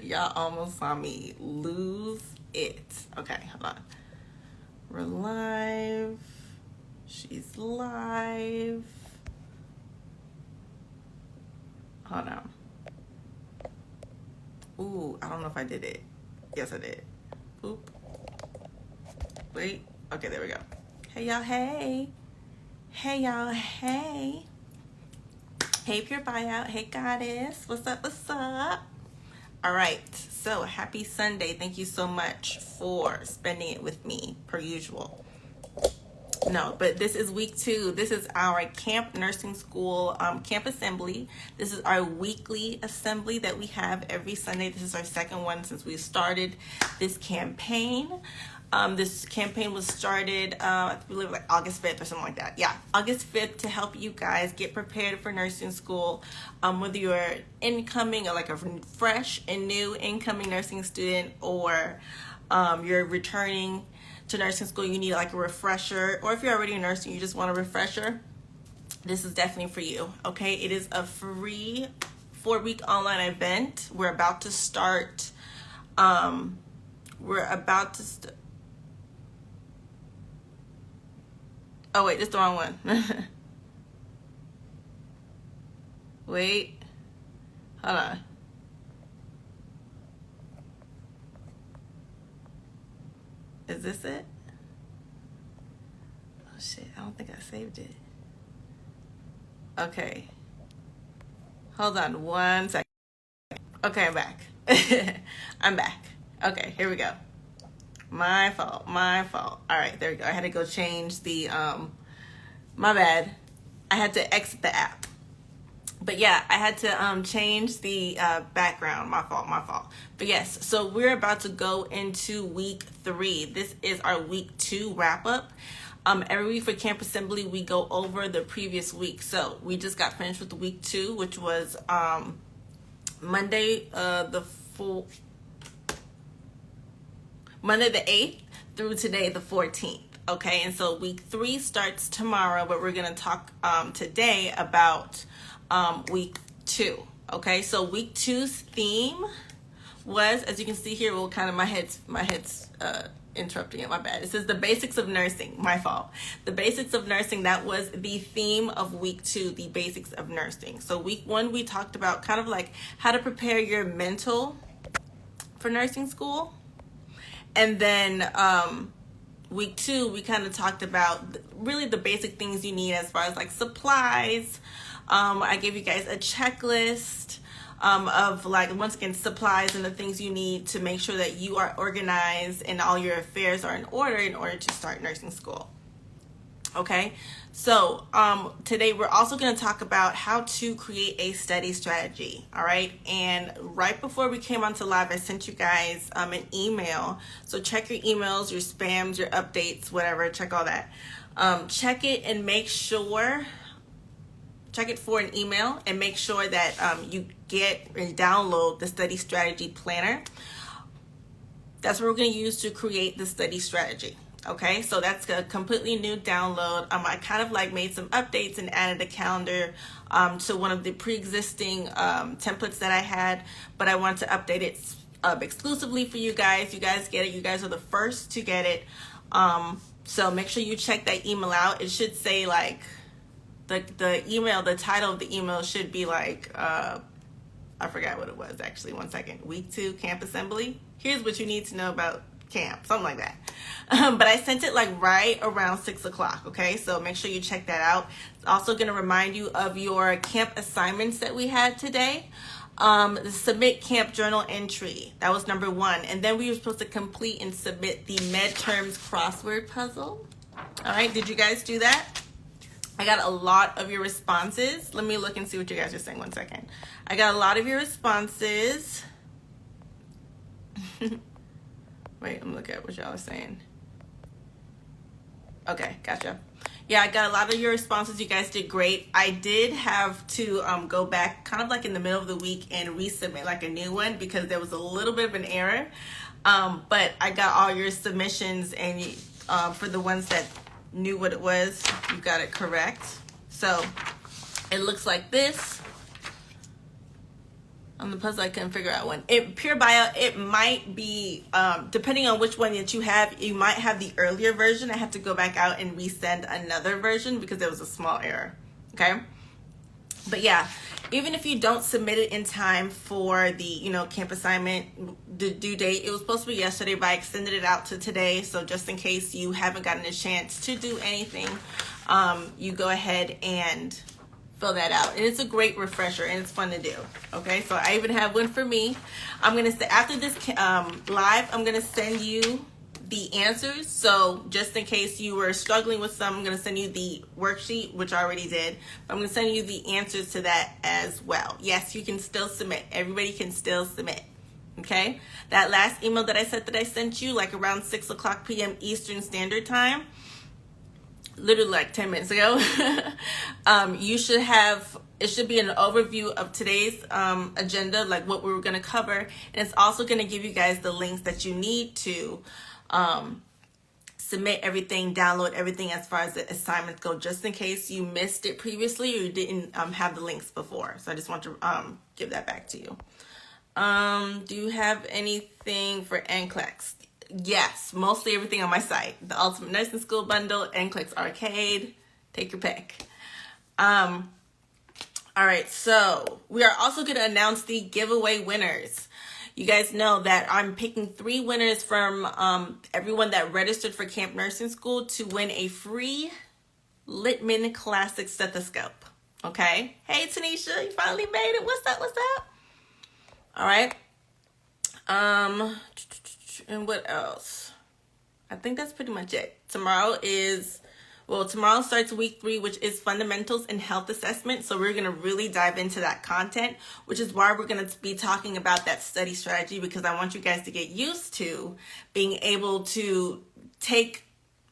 Y'all almost saw me lose it. Okay, hold on. We're live. She's live. Hold on. Ooh, I don't know if I did it. Yes, I did. Oop. Wait. Okay, there we go. Hey, y'all. Hey. Hey, y'all. Hey. Hey, Pure Buyout. Hey, Goddess. What's up? What's up? All right. So, happy Sunday. Thank you so much for spending it with me, per usual. No, but this is week 2. This is our Camp Nursing School camp assembly. This is our weekly assembly that we have every Sunday. This is our second one since we started this campaign. This campaign was started, I believe, like August 5th or something like that. Yeah, August 5th, to help you guys get prepared for nursing school, whether you're incoming or like a fresh and new incoming nursing student, or you're returning to nursing school, you need like a refresher, or if you're already a nurse and you just want a refresher, this is definitely for you. Okay, it is a free 4-week online event. We're about to start. Oh wait, this is the wrong one. Wait, hold on. Is this it? Oh shit, I don't think I saved it. Okay. Hold on 1 second. Okay, I'm back. I'm back. Okay, here we go. My fault. All right, there we go. I had to go change the, my bad. I had to exit the app. But yeah, I had to change the background. My fault. But yes, so we're about to go into week 3. This is our week 2 wrap up. Every week for Camp Assembly, we go over the previous week. So we just got finished with the week 2, which was Monday the 8th through today the 14th. Okay, and so week 3 starts tomorrow, but we're gonna talk today about week 2. Okay, so week 2's theme was, as you can see here, well, kind of my head's interrupting it, my bad. It says the basics of nursing. My fault. The basics of nursing, that was the theme of week 2, the basics of nursing. So week 1, we talked about kind of like how to prepare your mental for nursing school. And then week 2, we kind of talked about really the basic things you need as far as like supplies. I gave you guys a checklist of, like, once again, supplies and the things you need to make sure that you are organized and all your affairs are in order to start nursing school. Okay, so today we're also going to talk about how to create a study strategy. All right, and right before we came onto live, I sent you guys an email. So check your emails, your spams, your updates, whatever. Check all that. Check it and make sure. Check it for an email and make sure that you get and download the study strategy planner. That's what we're going to use to create the study strategy. Okay, so that's a completely new download. I kind of like made some updates and added a calendar to one of the pre-existing templates that I had, but I want to update it exclusively for you guys. You guys get it. You guys are the first to get it. So make sure you check that email out. It should say like the email, the title of the email should be like, I forgot what it was actually. 1 second. Week 2 camp assembly. Here's what you need to know about camp, something like that. But I sent it like right around 6 o'clock. Okay, so make sure you check that out. It's also going to remind you of your camp assignments that we had today. The submit camp journal entry, that was number 1, and then we were supposed to complete and submit the midterms crossword puzzle. All right, did you guys do that? I got a lot of your responses. Let me look and see what you guys are saying. 1 second. I got a lot of your responses. Wait, I'm looking at what y'all are saying. Okay, gotcha. Yeah, I got a lot of your responses. You guys did great. I did have to go back kind of like in the middle of the week and resubmit like a new one because there was a little bit of an error. But I got all your submissions, and for the ones that knew what it was, you got it correct. So it looks like this. On the puzzle, I couldn't figure out one. Pure Bio, it might be, depending on which one that you have, you might have the earlier version. I have to go back out and resend another version because there was a small error, okay? But yeah, even if you don't submit it in time for the, camp assignment, the due date, it was supposed to be yesterday, but I extended it out to today. So just in case you haven't gotten a chance to do anything, you go ahead and fill that out. And it's a great refresher and it's fun to do. Okay, so I even have one for me. I'm going to say after this live, I'm going to send you the answers. So just in case you were struggling with some, I'm going to send you the worksheet, which I already did. But I'm going to send you the answers to that as well. Yes, you can still submit. Everybody can still submit. Okay, that last email that I said that I sent you, like around 6:00 p.m. Eastern Standard Time, literally like 10 minutes ago, you should have, it should be an overview of today's agenda, like what we were going to cover. And it's also going to give you guys the links that you need to submit everything, download everything as far as the assignments go, just in case you missed it previously or you didn't have the links before. So I just want to give that back to you. Do you have anything for NCLEX? Yes, mostly everything on my site. The Ultimate Nursing School Bundle, NCLEX Arcade, take your pick. All right, so we are also going to announce the giveaway winners. You guys know that I'm picking 3 winners from everyone that registered for Camp Nursing School to win a free Littman Classic stethoscope. Okay? Hey, Tanisha, you finally made it. What's up? What's up? All right. And what else? I think that's pretty much it. Tomorrow starts week 3, which is fundamentals in health assessment. So we're going to really dive into that content, which is why we're going to be talking about that study strategy, because I want you guys to get used to being able to take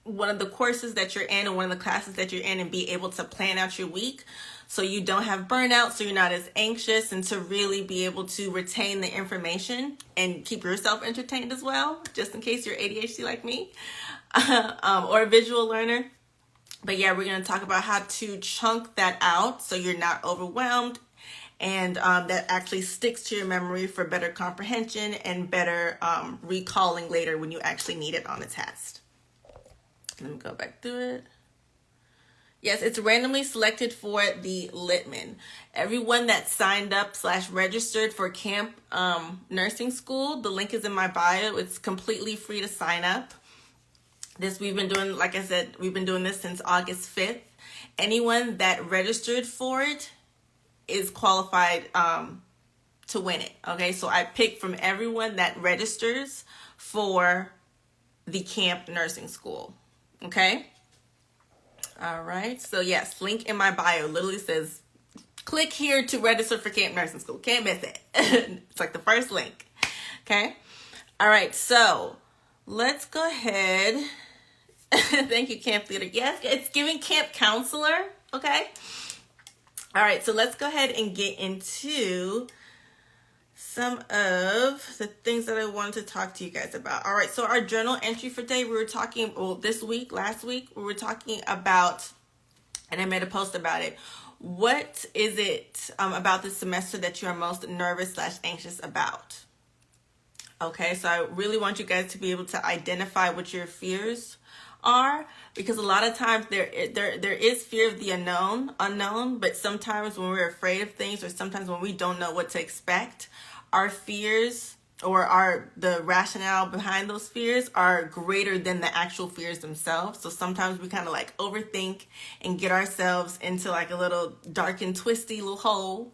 one of the courses that you're in or one of the classes that you're in and be able to plan out your week so you don't have burnout, so you're not as anxious, and to really be able to retain the information and keep yourself entertained as well, just in case you're ADHD like me or a visual learner. But yeah, we're going to talk about how to chunk that out so you're not overwhelmed, and that actually sticks to your memory for better comprehension and better recalling later when you actually need it on a test. Let me go back through it. Yes, it's randomly selected for the Littman. Everyone that signed up / registered for Camp Nursing School, the link is in my bio. It's completely free to sign up. We've been doing, like I said, we've been doing this since August 5th. Anyone that registered for it is qualified to win it. Okay, so I picked from everyone that registers for the Camp Nursing School. Okay. All right. So yes, link in my bio literally says, click here to register for Camp Nursing School. Can't miss it. It's like the first link. Okay. All right. So let's go ahead. Thank you, Camp Leader. Yes, it's giving Camp Counselor. Okay. All right. So let's go ahead and get into some of the things that I wanted to talk to you guys about. All right, so our journal entry for today, we were talking, last week, we were talking about, and I made a post about it. What is it about this semester that you are most nervous / anxious about? Okay, so I really want you guys to be able to identify what your fears are, because a lot of times there is fear of the unknown, but sometimes when we're afraid of things, or sometimes when we don't know what to expect, our fears or the rationale behind those fears are greater than the actual fears themselves. So sometimes we kind of like overthink and get ourselves into like a little dark and twisty little hole,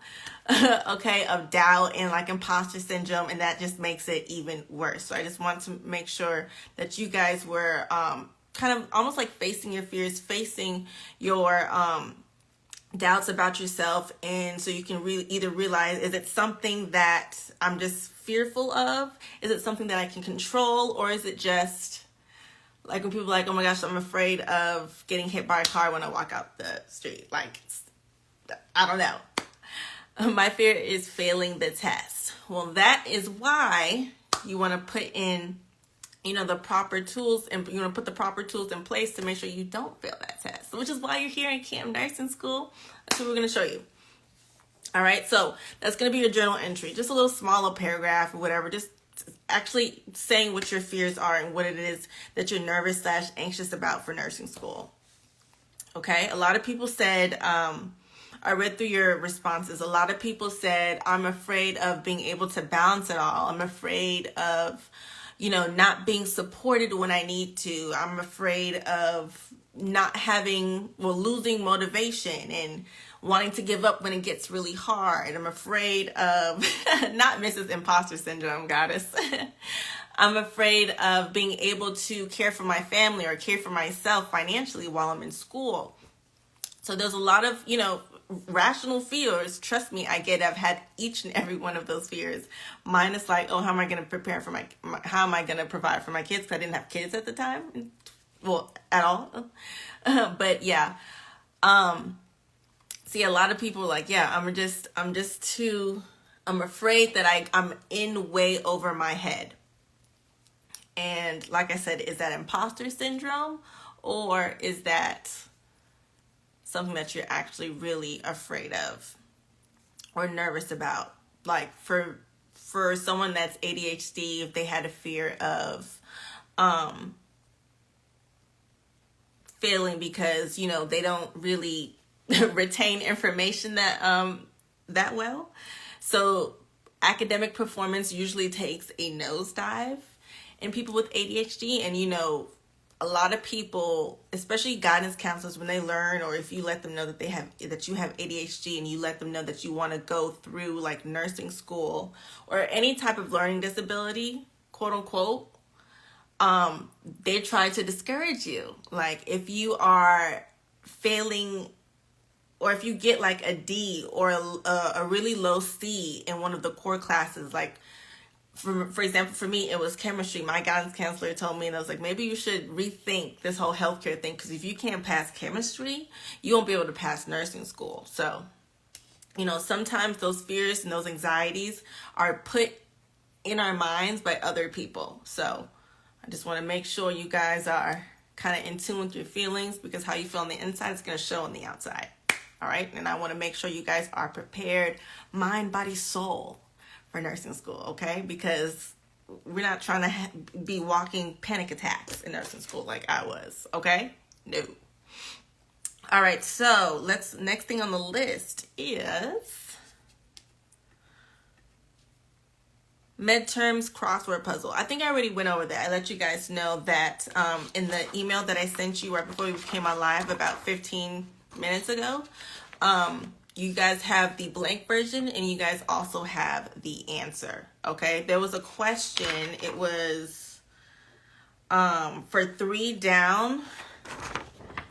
okay, of doubt and like imposter syndrome, and that just makes it even worse. So I just want to make sure that you guys were kind of almost like facing your fears, facing your doubts about yourself, and so you can either realize, is it something that I'm just fearful of? Is it something that I can control? Or is it just like when people are like, oh my gosh, I'm afraid of getting hit by a car when I walk out the street? Like, I don't know. My fear is failing the test. Well, that is why you want to put in the proper tools, and put the proper tools in place to make sure you don't fail that test, which is why you're here in Camp Nursing School. That's what we're going to show you. All right, so that's going to be your journal entry. Just a little smaller paragraph or whatever. Just actually saying what your fears are and what it is that you're nervous / anxious about for nursing school. Okay, a lot of people said, I read through your responses. A lot of people said, I'm afraid of being able to balance it all. I'm afraid of, not being supported when I need to. I'm afraid of not losing motivation and wanting to give up when it gets really hard. I'm afraid of, not Mrs. Imposter Syndrome, goddess. I'm afraid of being able to care for my family or care for myself financially while I'm in school. So there's a lot of, rational fears. Trust me, I've had each and every one of those fears. Mine is like, how am I going to prepare for how am I going to provide for my kids? Because I didn't have kids at the time. Well, at all. But yeah. See, a lot of people are like, yeah, I'm afraid that I'm in way over my head. And like I said, is that imposter syndrome, or is that something that you're actually really afraid of or nervous about? Like for someone that's ADHD, if they had a fear of failing because, they don't really retain information that well. So academic performance usually takes a nosedive in people with ADHD. And, a lot of people, especially guidance counselors, when they learn, or if you let them know that that you have ADHD and you let them know that you want to go through like nursing school or any type of learning disability, quote unquote, they try to discourage you. Like if you are failing, or if you get like a D or a really low C in one of the core classes, like for example, for me, it was chemistry. My guidance counselor told me, and I was like, maybe you should rethink this whole healthcare thing, because if you can't pass chemistry, you won't be able to pass nursing school. So, sometimes those fears and those anxieties are put in our minds by other people. So I just want to make sure you guys are kind of in tune with your feelings, because how you feel on the inside is going to show on the outside. All right. And I want to make sure you guys are prepared, mind, body, soul, for nursing school. Okay. Because we're not trying to be walking panic attacks in nursing school like I was. Okay. No. All right. So next thing on the list is midterms crossword puzzle. I think I already went over that. I let you guys know that in the email that I sent you right before we came on live about 15 minutes ago. You guys have the blank version, and you guys also have the answer. Okay, there was a question. It was for 3 down.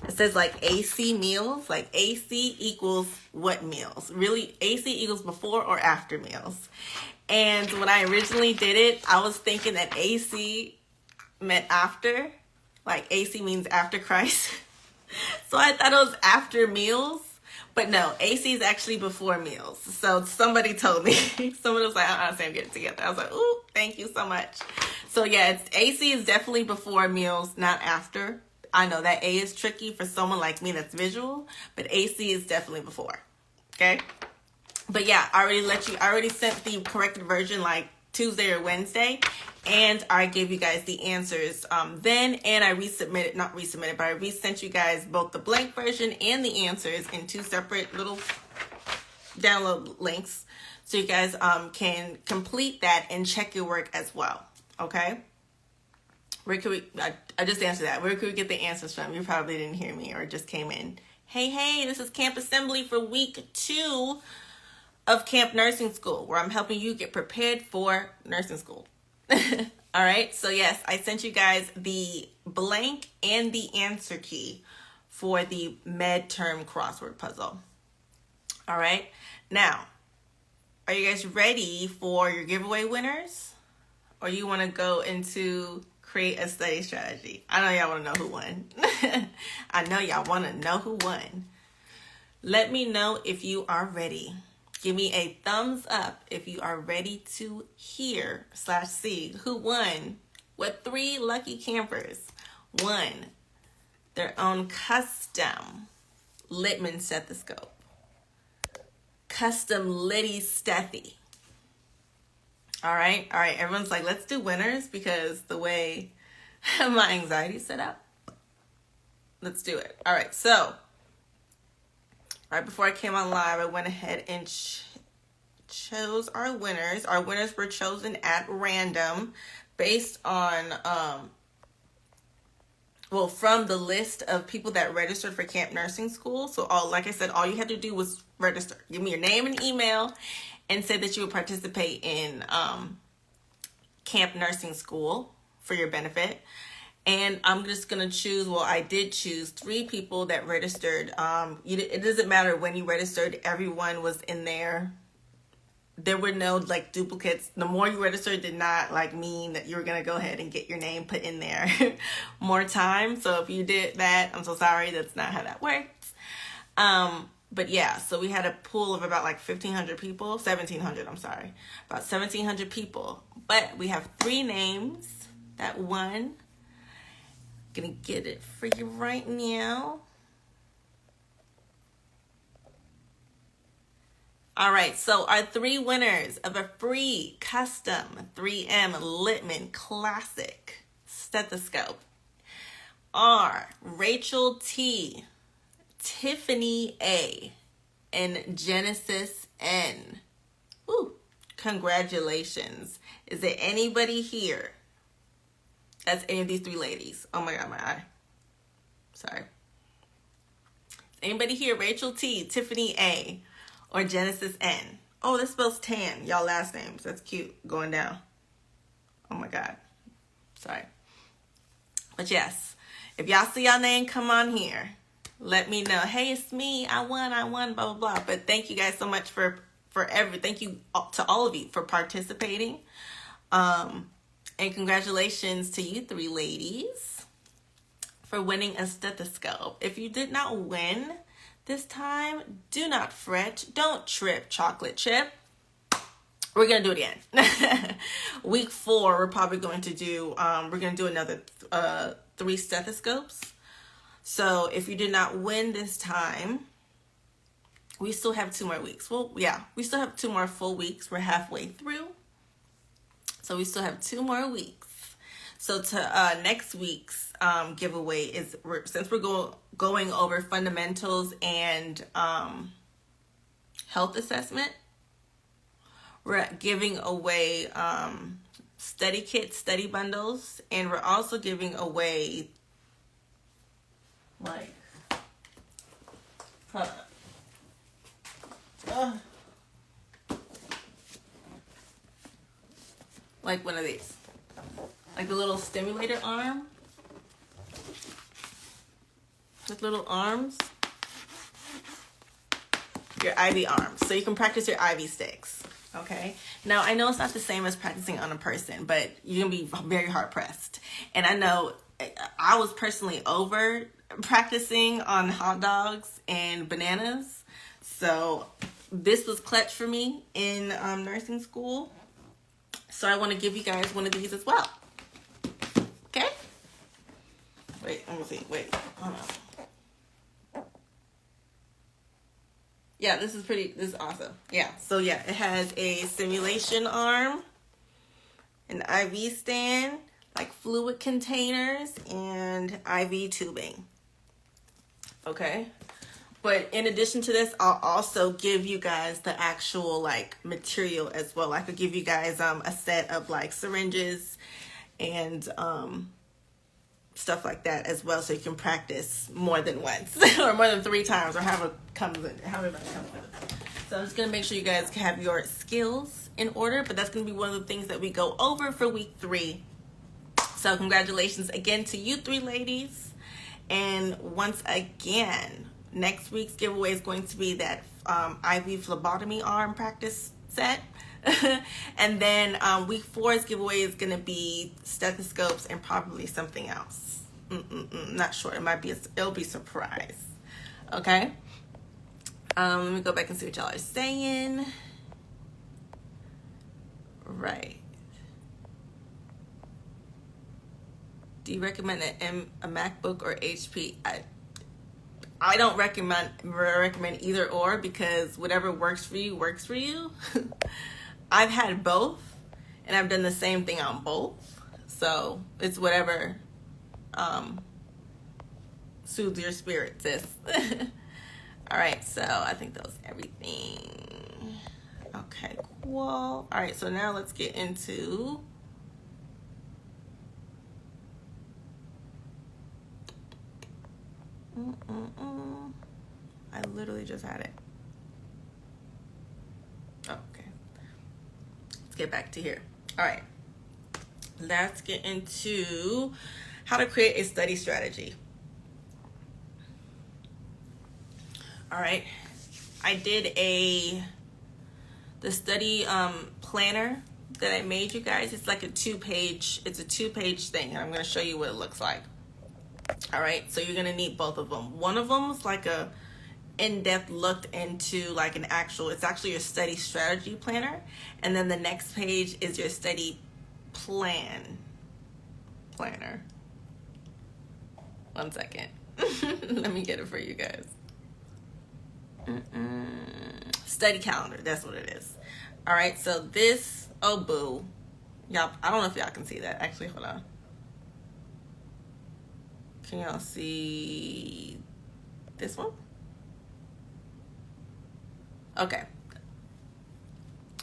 It says like AC meals, like AC equals what meals? Really, AC equals before or after meals. And when I originally did it, I was thinking that AC meant after, like AC means after Christ. So I thought it was after meals, but no, AC is actually before meals. So somebody told me, someone was like, Sam, get it together. I was like, ooh, thank you so much. So yeah, AC is definitely before meals, not after. I know that A is tricky for someone like me that's visual, but AC is definitely before. Okay. But yeah, I already sent the corrected version like Tuesday or Wednesday, and I gave you guys the answers then, and I but I resent you guys both the blank version and the answers in 2 separate little download links, so you guys can complete that and check your work as well. Okay. Where could I just answered that. Where could we get the answers from? You probably didn't hear me or just came in. Hey, this is Camp Assembly for week 2 of Camp Nursing School, where I'm helping you get prepared for nursing school. All right. So yes, I sent you guys the blank and the answer key for the midterm crossword puzzle. All right. Now, are you guys ready for your giveaway winners? Or you want to go into create a study strategy? I know y'all want to know who won. I know y'all want to know who won. Let me know if you are ready. Give me a thumbs up if you are ready to hear / see who won what 3 lucky campers won their own custom Littman stethoscope, custom Liddy Steffi. All right, everyone's like, let's do winners because the way my anxiety set up. Let's do it. All right, so right before I came on live, I went ahead and chose our winners. Our winners were chosen at random based on, from the list of people that registered for Camp Nursing School. So, like I said, all you had to do was register. Give me your name and email and say that you would participate in Camp Nursing School for your benefit. And I'm just going to choose, I did choose 3 people that registered. It doesn't matter when you registered. Everyone was in there. There were no duplicates. The more you registered did not mean that you were going to go ahead and get your name put in there more time. So if you did that, I'm so sorry. That's not how that works. But yeah, so we had a pool of about 1,500 people, 1,700, I'm sorry, about 1,700 people. But we have 3 names that won. Gonna get it for you right now. All right, so our 3 winners of a free custom 3M Littman Classic stethoscope are Rachel T., Tiffany A., and Genesis N. Ooh, congratulations. Is there anybody here that's any of these 3 ladies? Oh my God, my eye. Sorry. Anybody here, Rachel T., Tiffany A., or Genesis N? Oh, this spells tan. Y'all last names. That's cute. Going down. Oh my God. Sorry. But yes, if y'all see y'all name come on here, let me know. Hey, it's me. I won, blah, blah, blah. But thank you guys so much thank you to all of you for participating. And congratulations to you 3 ladies for winning a stethoscope. If you did not win this time, do not fret. Don't trip, chocolate chip. We're going to do it again. Week 4, we're probably going to do, we're going to do another 3 stethoscopes. So if you did not win this time, we still have 2 more weeks. Well, yeah, we still have 2 more full weeks. We're halfway through. So we still have 2 more weeks. So to next week's giveaway is, since we're going over fundamentals and health assessment, we're giving away study kits, study bundles, and we're also giving away one of these, the little stimulator arm with little arms, your IV arms, so you can practice your IV sticks. Okay, now I know it's not the same as practicing on a person, but you're gonna be very hard pressed. And I know I was personally over practicing on hot dogs and bananas, so this was clutch for me in nursing school. So I want to give you guys one of these as well. Okay? Wait, let me see. Wait, hold on. Yeah, this is awesome. Yeah, so yeah, it has a simulation arm, an IV stand, fluid containers, and IV tubing. Okay? But in addition to this, I'll also give you guys the actual material as well. I could give you guys a set of syringes and stuff like that as well, so you can practice more than once or more than 3 times, or however it comes in. So I'm just gonna make sure you guys have your skills in order. But that's gonna be one of the things that we go over for week 3. So congratulations again to you 3 ladies, and once again, next week's giveaway is going to be that IV phlebotomy arm practice set. And then week 4's giveaway is going to be stethoscopes and probably something else. Not sure. It'll be a surprise. Okay. Let me go back and see what y'all are saying. Right. Do you recommend a MacBook or HP? I don't recommend either or, because whatever works for you works for you. I've had both, and I've done the same thing on both. So it's whatever soothes your spirit, sis. All right, so I think that was everything. Okay, cool. All right, so now let's get into I literally just had it. Oh, okay. Let's get back to here. All right. Let's get into how to create a study strategy. All right. I did the study planner that I made you guys. It's like a two-page thing, and I'm going to show you what it looks like. All right, so you're going to need both of them. One of them is like a in-depth look into like it's actually your study strategy planner. And then the next page is your study planner. One second. Let me get it for you guys. Study calendar, that's what it is. All right, so this, oh boo. Y'all, I don't know if y'all can see that. Actually, hold on. Can y'all see this one? Okay.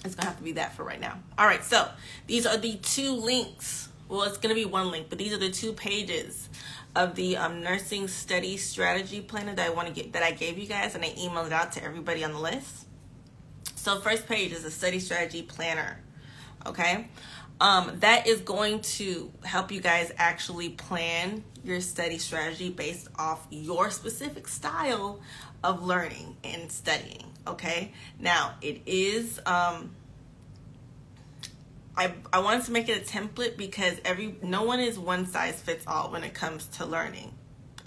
It's gonna have to be that for right now. All right, so these are the two links. Well, it's gonna be one link, but these are the 2 pages of the nursing study strategy planner that I gave you guys, and I emailed it out to everybody on the list. So first page is a study strategy planner. Okay. That is going to help you guys actually plan your study strategy based off your specific style of learning and studying. Okay. Now it is, I wanted to make it a template because no one is one size fits all when it comes to learning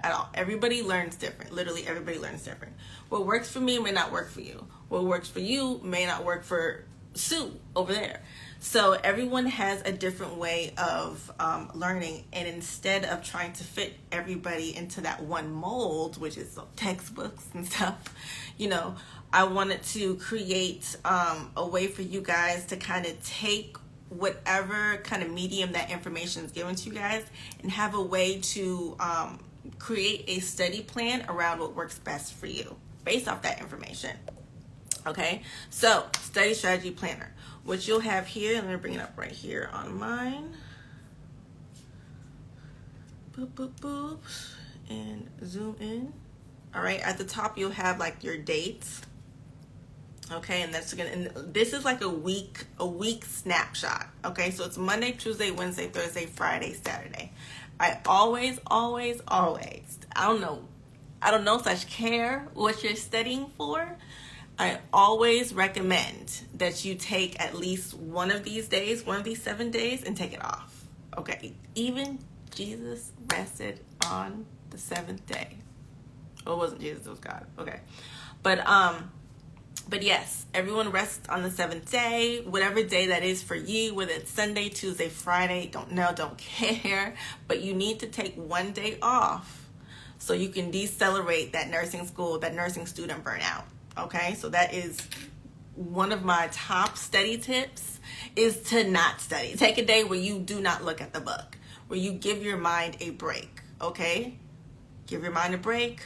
at all. Everybody learns different. Literally everybody learns different. What works for me may not work for you. What works for you may not work for Sue over there. So everyone has a different way of learning, and instead of trying to fit everybody into that one mold, which is textbooks and stuff, I wanted to create a way for you guys to kind of take whatever kind of medium that information is given to you guys and have a way to create a study plan around what works best for you based off that information. Okay, so study strategy planner. What you'll have here, I'm going to bring it up right here on mine. Boop, boop, boop. And zoom in. All right, at the top you'll have like your dates. Okay, and this is like a week snapshot. Okay, so it's Monday, Tuesday, Wednesday, Thursday, Friday, Saturday. I always, I don't know such care what you're studying for. I always recommend that you take at least one of these days, one of these 7 days, and take it off. Okay, even Jesus rested on the 7th day. Well, it wasn't Jesus, it was God. Okay, but yes, everyone rests on the 7th day, whatever day that is for you, whether it's Sunday, Tuesday, Friday, don't care, but you need to take one day off so you can decelerate that nursing student burnout. Okay, so that is one of my top study tips, is to not study. Take a day where you do not look at the book, where you give your mind a break. Okay, give your mind a break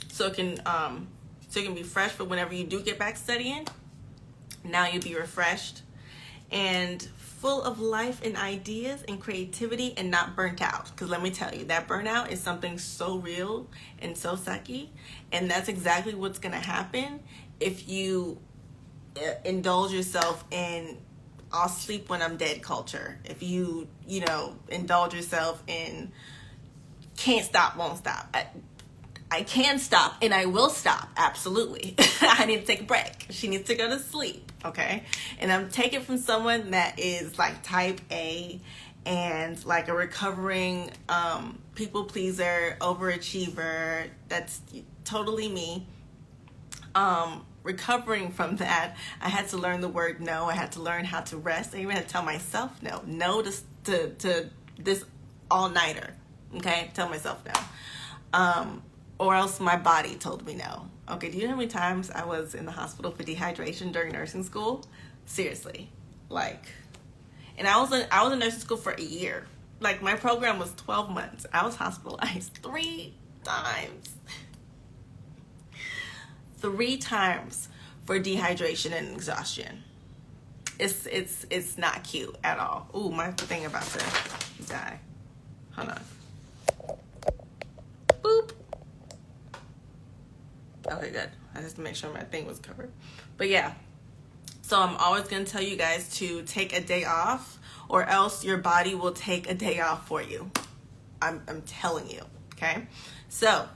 so it can be fresh for whenever you do get back studying. Now you'll be refreshed and full of life and ideas and creativity and not burnt out. Because let me tell you, that burnout is something so real and so sucky. And that's exactly what's going to happen if you indulge yourself in I'll sleep when I'm dead culture. If you indulge yourself in can't stop, won't stop. I can stop and I will stop. Absolutely. I need to take a break. She needs to go to sleep. Okay. And I'm taking from someone that is like type A and like a recovering people pleaser, overachiever. That's totally me. Recovering from that, I had to learn the word no. I had to learn how to rest. I even had to tell myself no. No to this all-nighter. Okay. Tell myself no. or else my body told me no. Okay, do you know how many times I was in the hospital for dehydration during nursing school? Seriously, like, and I was in nursing school for a year. Like, my program was 12 months. I was hospitalized 3 times. 3 times for dehydration and exhaustion. It's not cute at all. Ooh, my thing about to die. Hold on. Boop. Okay, good. I just to make sure my thing was covered. But yeah. So I'm always going to tell you guys to take a day off, or else your body will take a day off for you. I'm telling you. Okay? So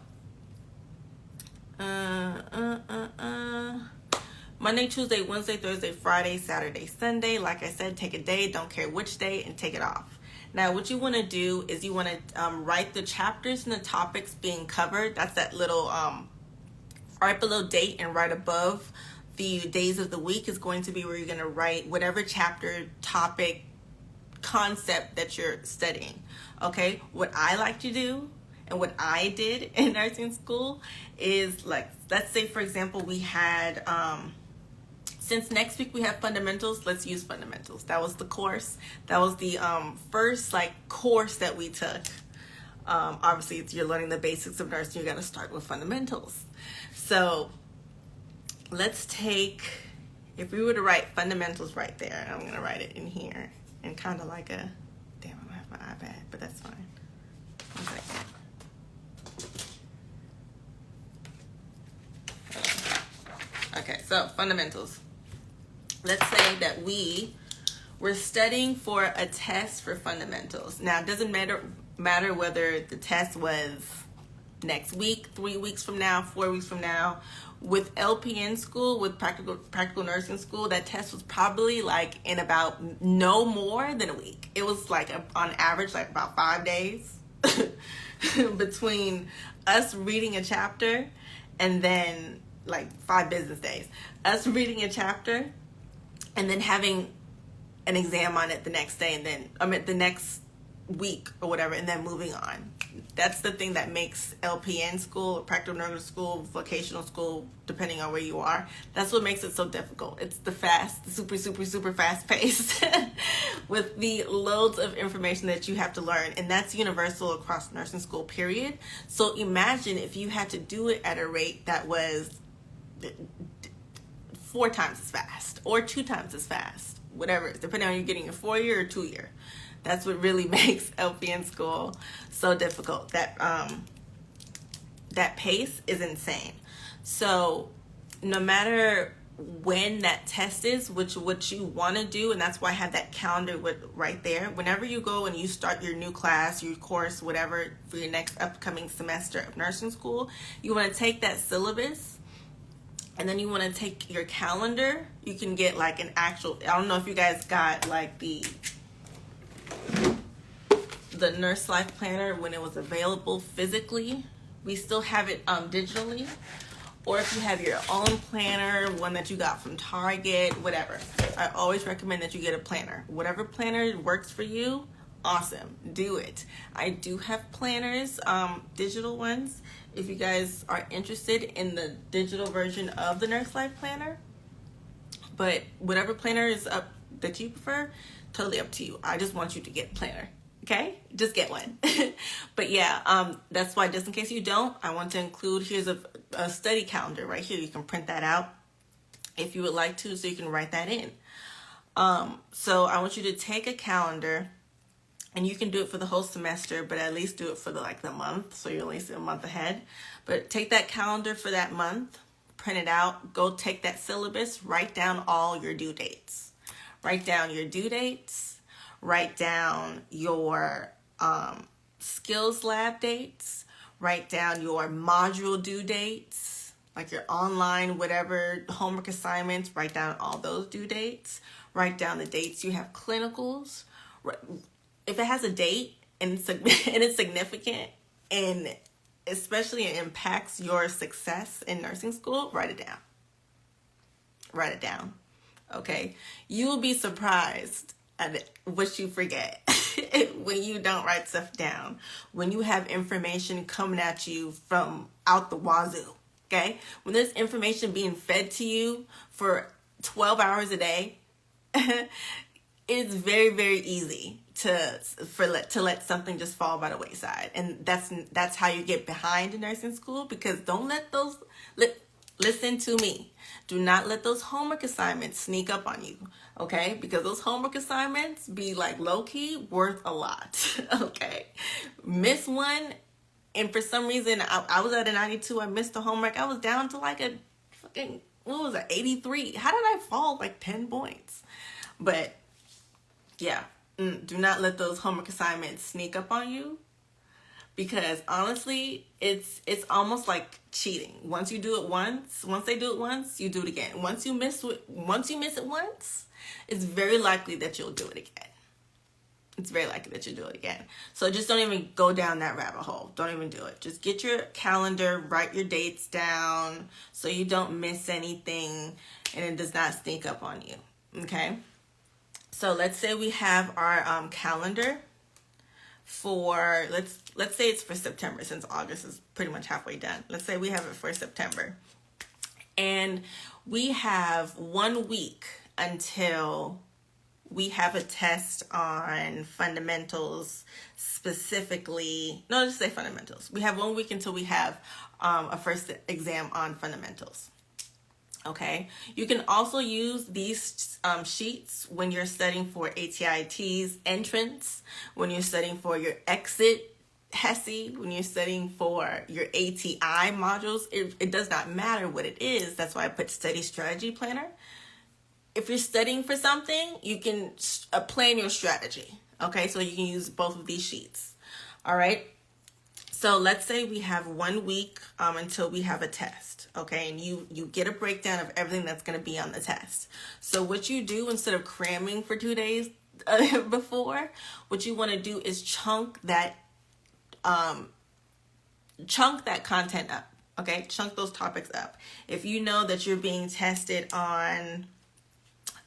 Monday, Tuesday, Wednesday, Thursday, Friday, Saturday, Sunday. Like I said, take a day, don't care which day, and take it off. Now, what you want to do is you want to write the chapters and the topics being covered. That's that little right below date, and right above the days of the week is going to be where you're going to write whatever chapter, topic, concept that you're studying. Okay? What I like to do, and what I did in nursing school, is, like, let's say, for example, we had, since next week we have fundamentals, let's use fundamentals. That was the course. That was the first, like, course that we took. Obviously, you're learning the basics of nursing. You got to start with fundamentals. So let's take, if we were to write fundamentals right there, I'm going to write it in here, and kind of like a, damn, I don't have my iPad, but that's fine. 1 second. Okay, so fundamentals. Let's say that we're studying for a test for fundamentals. Now, it doesn't matter whether the test was next week, 3 weeks from now, 4 weeks from now. With LPN school, with practical nursing school, that test was probably like in about no more than a week. It was like on average like about 5 days between us reading a chapter, and then like 5 business days. Us reading a chapter and then having an exam on it the next day, and then the next week or whatever, and then moving on. That's the thing that makes LPN school, practical nursing school, vocational school, depending on where you are, that's what makes it so difficult. It's the super fast pace with the loads of information that you have to learn, and that's universal across nursing school, period. So imagine if you had to do it at a rate that was 4 times as fast or 2 times as fast, whatever, depending on you getting a 4-year or 2-year. That's what really makes LPN school so difficult. That pace is insane. So no matter when that test is, what you want to do, and that's why I have that calendar right there. Whenever you go and you start your new class, your course, whatever, for your next upcoming semester of nursing school, you want to take that syllabus, and then you want to take your calendar. You can get like an actual, I don't know if you guys got like the Nurse Life Planner when it was available physically. We still have it digitally. Or if you have your own planner, one that you got from Target, whatever. I always recommend that you get a planner. Whatever planner works for you, awesome. Do it. I do have planners, digital ones. If you guys are interested in the digital version of the Nurse Life Planner. But whatever planner is up that you prefer, totally up to you. I just want you to get a planner. Okay, just get one. But yeah, that's why, just in case you don't, I want to include, here's a study calendar right here. You can print that out if you would like to, so you can write that in. So I want you to take a calendar, and you can do it for the whole semester, but at least do it for the month, so you're at least a month ahead. But take that calendar for that month, print it out, go take that syllabus, write down all your due dates. Write down your due dates. Write down your skills lab dates. Write down your module due dates, like your online, whatever, homework assignments. Write down all those due dates. Write down the dates you have clinicals. If it has a date and it's significant, and especially it impacts your success in nursing school, write it down. Write it down. Okay? You will be surprised at what you forget. when you don't write stuff down, when you have information coming at you from out the wazoo, okay? When there's information being fed to you for 12 hours a day, it's very, very easy to let something just fall by the wayside. And that's how you get behind in nursing school, because don't let those, listen to me. Do not let those homework assignments sneak up on you, okay? Because those homework assignments be like low-key worth a lot, okay? Miss one, and for some reason, I was at a 92, I missed the homework. I was down to like a fucking, what was it, 83. How did I fall like 10 points? But yeah, do not let those homework assignments sneak up on you, because honestly, it's almost like cheating. Once you do it once, once they do it once, you do it again. Once you miss it once, it's very likely that you'll do it again. It's very likely that you'll do it again. So just don't even go down that rabbit hole. Don't even do it. Just get your calendar, write your dates down so you don't miss anything and it does not sneak up on you. Okay? So let's say we have our calendar for, let's say it's for September, since August is pretty much halfway done. Let's say we have it for September. And we have 1 week until we have a test on fundamentals, specifically, no, just say fundamentals. We have 1 week until we have a first exam on fundamentals. Okay, you can also use these sheets when you're studying for ATIT's entrance, when you're studying for your exit HESI, when you're studying for your ATI modules. It does not matter what it is. That's why I put study strategy planner. If you're studying for something, you can plan your strategy. Okay, so you can use both of these sheets. All right. So let's say we have 1 week until we have a test, okay? And you get a breakdown of everything that's going to be on the test. So what you do, instead of cramming for 2 days before, what you want to do is chunk that content up, okay? Chunk those topics up. If you know that you're being tested on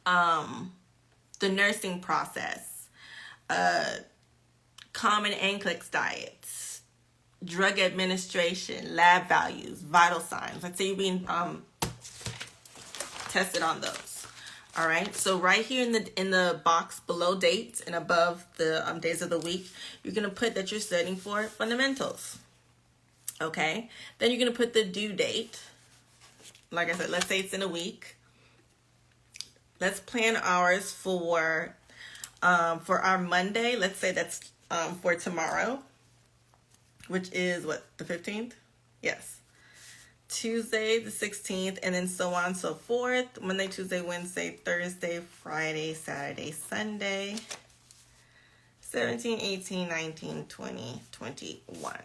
the nursing process, common NCLEX diets, drug administration, lab values, vital signs. Let's say you're being tested on those. All right. So right here in the box below dates and above the days of the week, you're gonna put that you're studying for fundamentals. Okay. Then you're gonna put the due date. Like I said, let's say it's in a week. Let's plan ours for our Monday. Let's say that's for tomorrow, which is what, the 15th? Yes. Tuesday, the 16th, and then so on and so forth. Monday, Tuesday, Wednesday, Thursday, Friday, Saturday, Sunday. 17, 18, 19, 20, 21.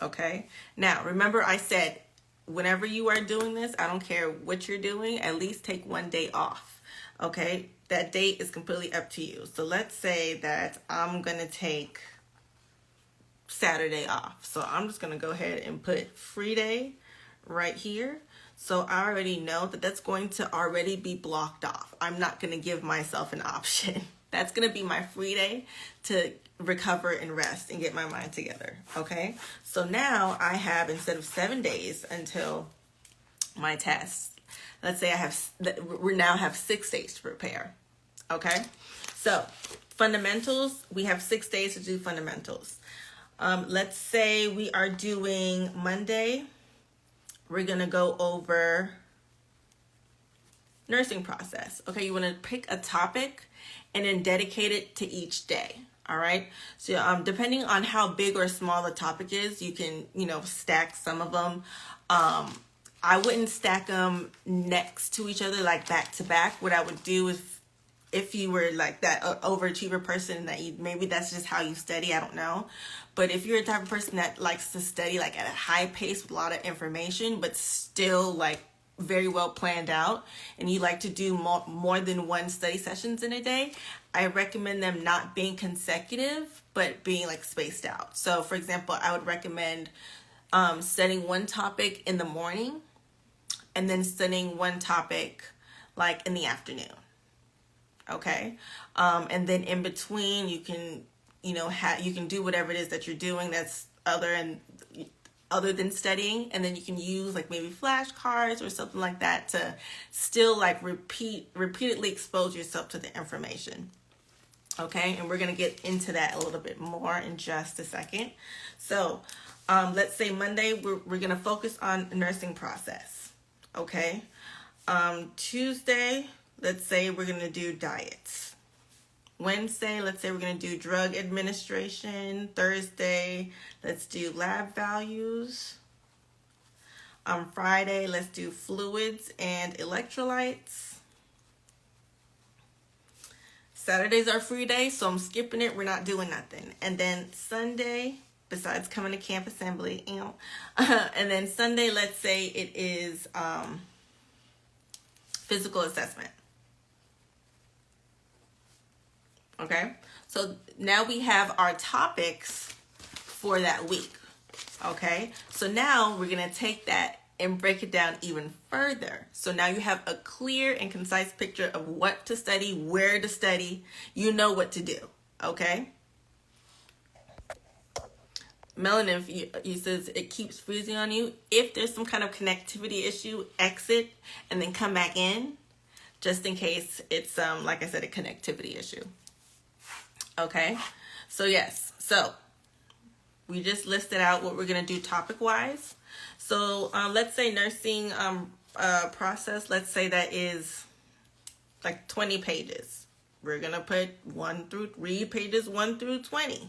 Okay? Now, remember I said, whenever you are doing this, I don't care what you're doing, at least take 1 day off. Okay? That date is completely up to you. So let's say that I'm going to take Saturday off. So I'm just going to go ahead and put free day right here. So I already know that that's going to already be blocked off. I'm not going to give myself an option. That's going to be my free day to recover and rest and get my mind together. Okay. So now I have, instead of 7 days until my test, let's say we now have 6 days to prepare. Okay. So fundamentals, we have 6 days to do fundamentals. Let's say we are doing Monday. We're going to go over nursing process. Okay, you want to pick a topic and then dedicate it to each day. All right. So depending on how big or small the topic is, you can, stack some of them. I wouldn't stack them next to each other, like back to back. What I would do is, if you were like that overachiever person, that maybe that's just how you study, I don't know. But if you're a type of person that likes to study like at a high pace with a lot of information, but still like very well planned out, and you like to do more than one study sessions in a day, I recommend them not being consecutive, but being like spaced out. So for example, I would recommend studying one topic in the morning and then studying one topic like in the afternoon. Okay. And then in between, you can, you can do whatever it is that you're doing that's other than studying, and then you can use like maybe flashcards or something like that to still like repeatedly expose yourself to the information. Okay, and we're going to get into that a little bit more in just a second. So let's say Monday, we're going to focus on the nursing process. Okay. Tuesday, let's say we're going to do diets. Wednesday, let's say we're going to do drug administration. Thursday, let's do lab values. On Friday, let's do fluids and electrolytes. Saturday's our free day, so I'm skipping it. We're not doing nothing. And then Sunday, besides coming to camp assembly, and then Sunday, let's say it is physical assessment. Okay, so now we have our topics for that week. Okay, so now we're going to take that and break it down even further. So now you have a clear and concise picture of what to study, where to study. You know what to do. Okay. Melanin, he says it keeps freezing on you. If there's some kind of connectivity issue, exit and then come back in, just in case it's like I said, a connectivity issue. Okay, so yes, so we just listed out what we're going to do topic wise. So let's say nursing process, let's say that is like 20 pages. We're going to put read pages 1 through 20.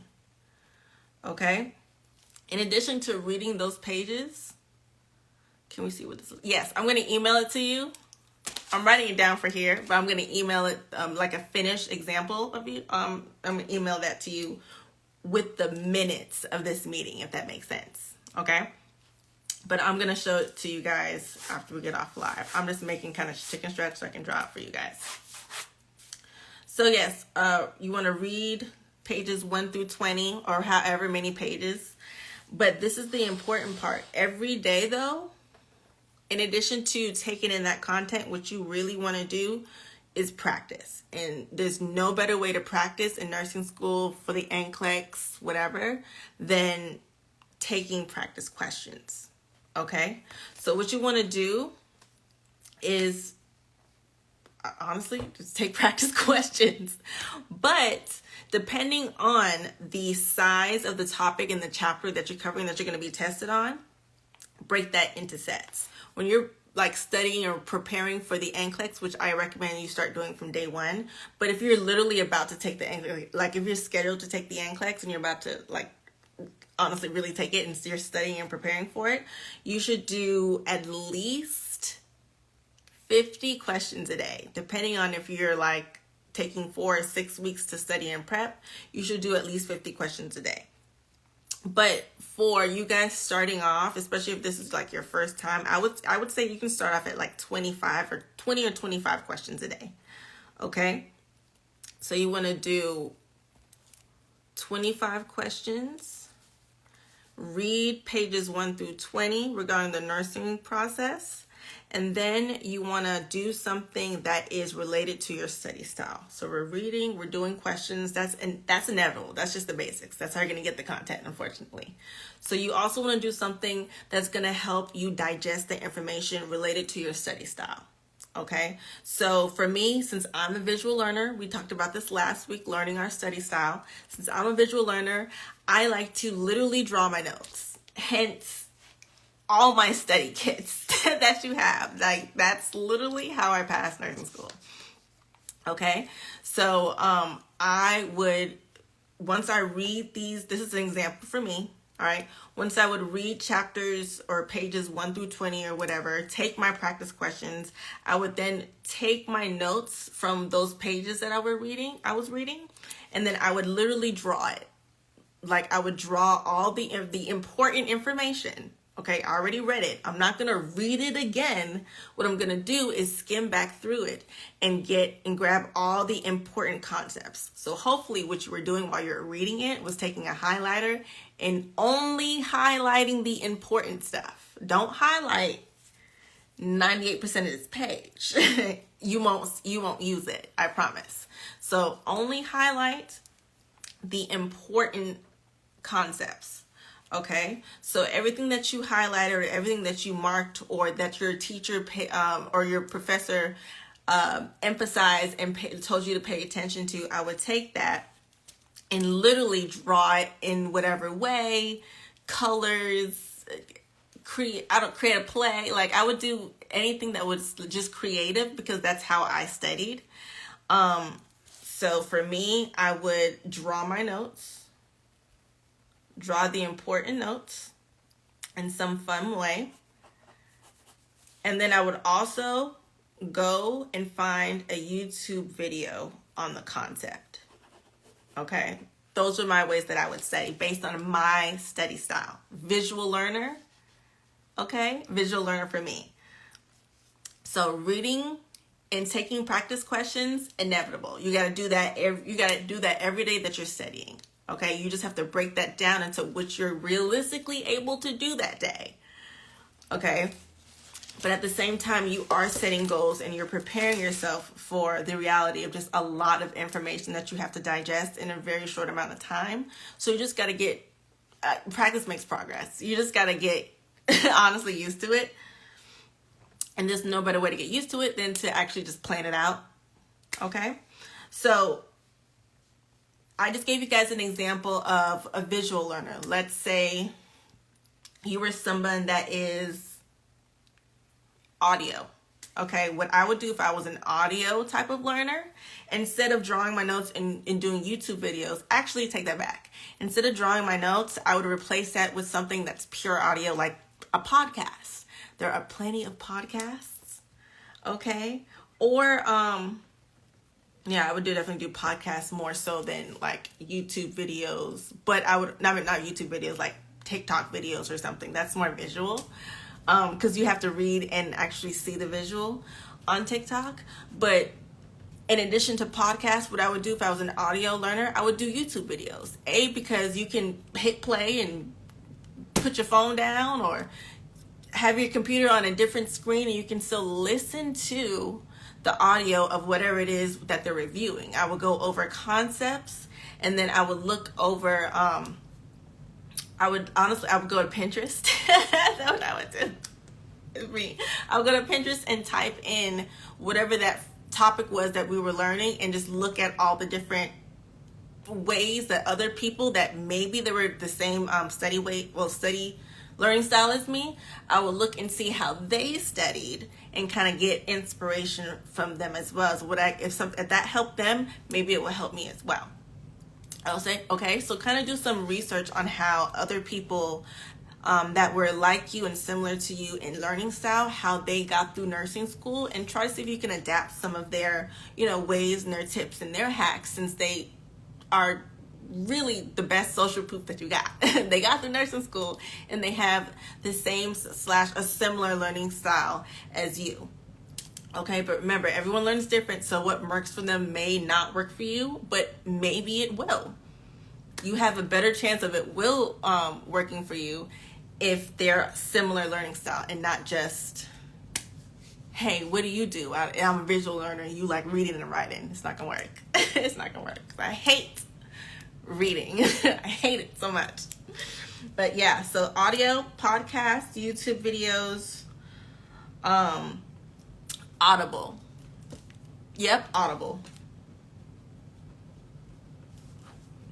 Okay, in addition to reading those pages, can we see what this is? Yes, I'm going to email it to you. I'm writing it down for here, but I'm going to email it like a finished example of you. I'm going to email that to you with the minutes of this meeting, if that makes sense. Okay. But I'm going to show it to you guys after we get off live. I'm just making kind of chicken stretch so I can draw it for you guys. So yes, you want to read pages 1 through 20 or however many pages. But this is the important part. Every day though, in addition to taking in that content, what you really want to do is practice. And there's no better way to practice in nursing school for the NCLEX, whatever, than taking practice questions. Okay? So what you want to do is, honestly, just take practice questions. But depending on the size of the topic in the chapter that you're covering that you're going to be tested on, break that into sets. When you're like studying or preparing for the NCLEX, which I recommend you start doing from day one. But if you're literally about to take the NCLEX, like if you're scheduled to take the NCLEX and you're about to like honestly really take it and you're studying and preparing for it, you should do at least 50 questions a day. Depending on if you're like taking 4 or 6 weeks to study and prep, you should do at least 50 questions a day. But for you guys starting off, especially if this is like your first time, I would say you can start off at like 20 or 25 questions a day. Okay? So you want to do 25 questions, read pages 1 through 20 regarding the nursing process, and then you want to do something that is related to your study style. So we're reading, we're doing questions. That's inevitable. That's just the basics. That's how you're going to get the content, unfortunately. So you also want to do something that's going to help you digest the information related to your study style. Okay, so for me, since I'm a visual learner, we talked about this last week, learning our study style. Since I'm a visual learner, I like to literally draw my notes. Hence, all my study kits that you have. Like, that's literally how I passed nursing school. Okay, so I would, once I read these, this is an example for me. All right, once I would read chapters or pages 1 through 20 or whatever, take my practice questions, I would then take my notes from those pages that I was reading, and then I would literally draw it. Like, I would draw all the important information. Okay, I already read it. I'm not going to read it again. What I'm going to do is skim back through it and grab all the important concepts. So hopefully what you were doing while you're reading it was taking a highlighter and only highlighting the important stuff. Don't highlight 98% of this page, you won't use it, I promise. So only highlight the important concepts. Okay, so everything that you highlighted or everything that you marked or that your teacher or your professor emphasized and told you to pay attention to, I would take that and literally draw it in whatever way, colors, create a play. Like, I would do anything that was just creative because that's how I studied. So for me, I would draw my notes, draw the important notes in some fun way. And then I would also go and find a YouTube video on the concept. Okay? Those are my ways that I would study based on my study style. Visual learner. Okay? Visual learner for me. So reading and taking practice questions, inevitable. You got to do that. You got to do that every day that you're studying. Okay, you just have to break that down into what you're realistically able to do that day. Okay, but at the same time, you are setting goals and you're preparing yourself for the reality of just a lot of information that you have to digest in a very short amount of time. So you just got to get, practice makes progress. You just got to get honestly used to it. And there's no better way to get used to it than to actually just plan it out. Okay, so I just gave you guys an example of a visual learner. Let's say you were someone that is audio. Okay, what I would do if I was an audio type of learner, instead of drawing my notes and doing YouTube videos, actually take that back. Instead of drawing my notes, I would replace that with something that's pure audio, like a podcast. There are plenty of podcasts, okay? Or, yeah, I would definitely do podcasts more so than like YouTube videos. But I would, not YouTube videos, like TikTok videos or something. That's more visual. Because you have to read and actually see the visual on TikTok. But in addition to podcasts, what I would do if I was an audio learner, I would do YouTube videos. Because you can hit play and put your phone down or have your computer on a different screen and you can still listen to the audio of whatever it is that they're reviewing. I would go over concepts and then I would look over, I would go to Pinterest. That's what I would do. It's me. I would go to Pinterest and type in whatever that topic was that we were learning and just look at all the different ways that other people that maybe they were the same study learning style as me, I would look and see how they studied and kind of get inspiration from them as well. So if that helped them, maybe it will help me as well. I'll say, okay, so kind of do some research on how other people that were like you and similar to you in learning style, how they got through nursing school, and try to see if you can adapt some of their, ways and their tips and their hacks, since they are really the best social proof that you got. They got through nursing school and they have the same / a similar learning style as you. Okay, but remember, everyone learns different, so what works for them may not work for you, but maybe it will. You have a better chance of it will working for you if they're similar learning style and not just, hey, what do you do? I'm a visual learner, you like reading and writing. It's not gonna work. It's not gonna work. I hate reading. I hate it so much. But yeah, so audio, podcasts, YouTube videos, Audible. Yep, Audible.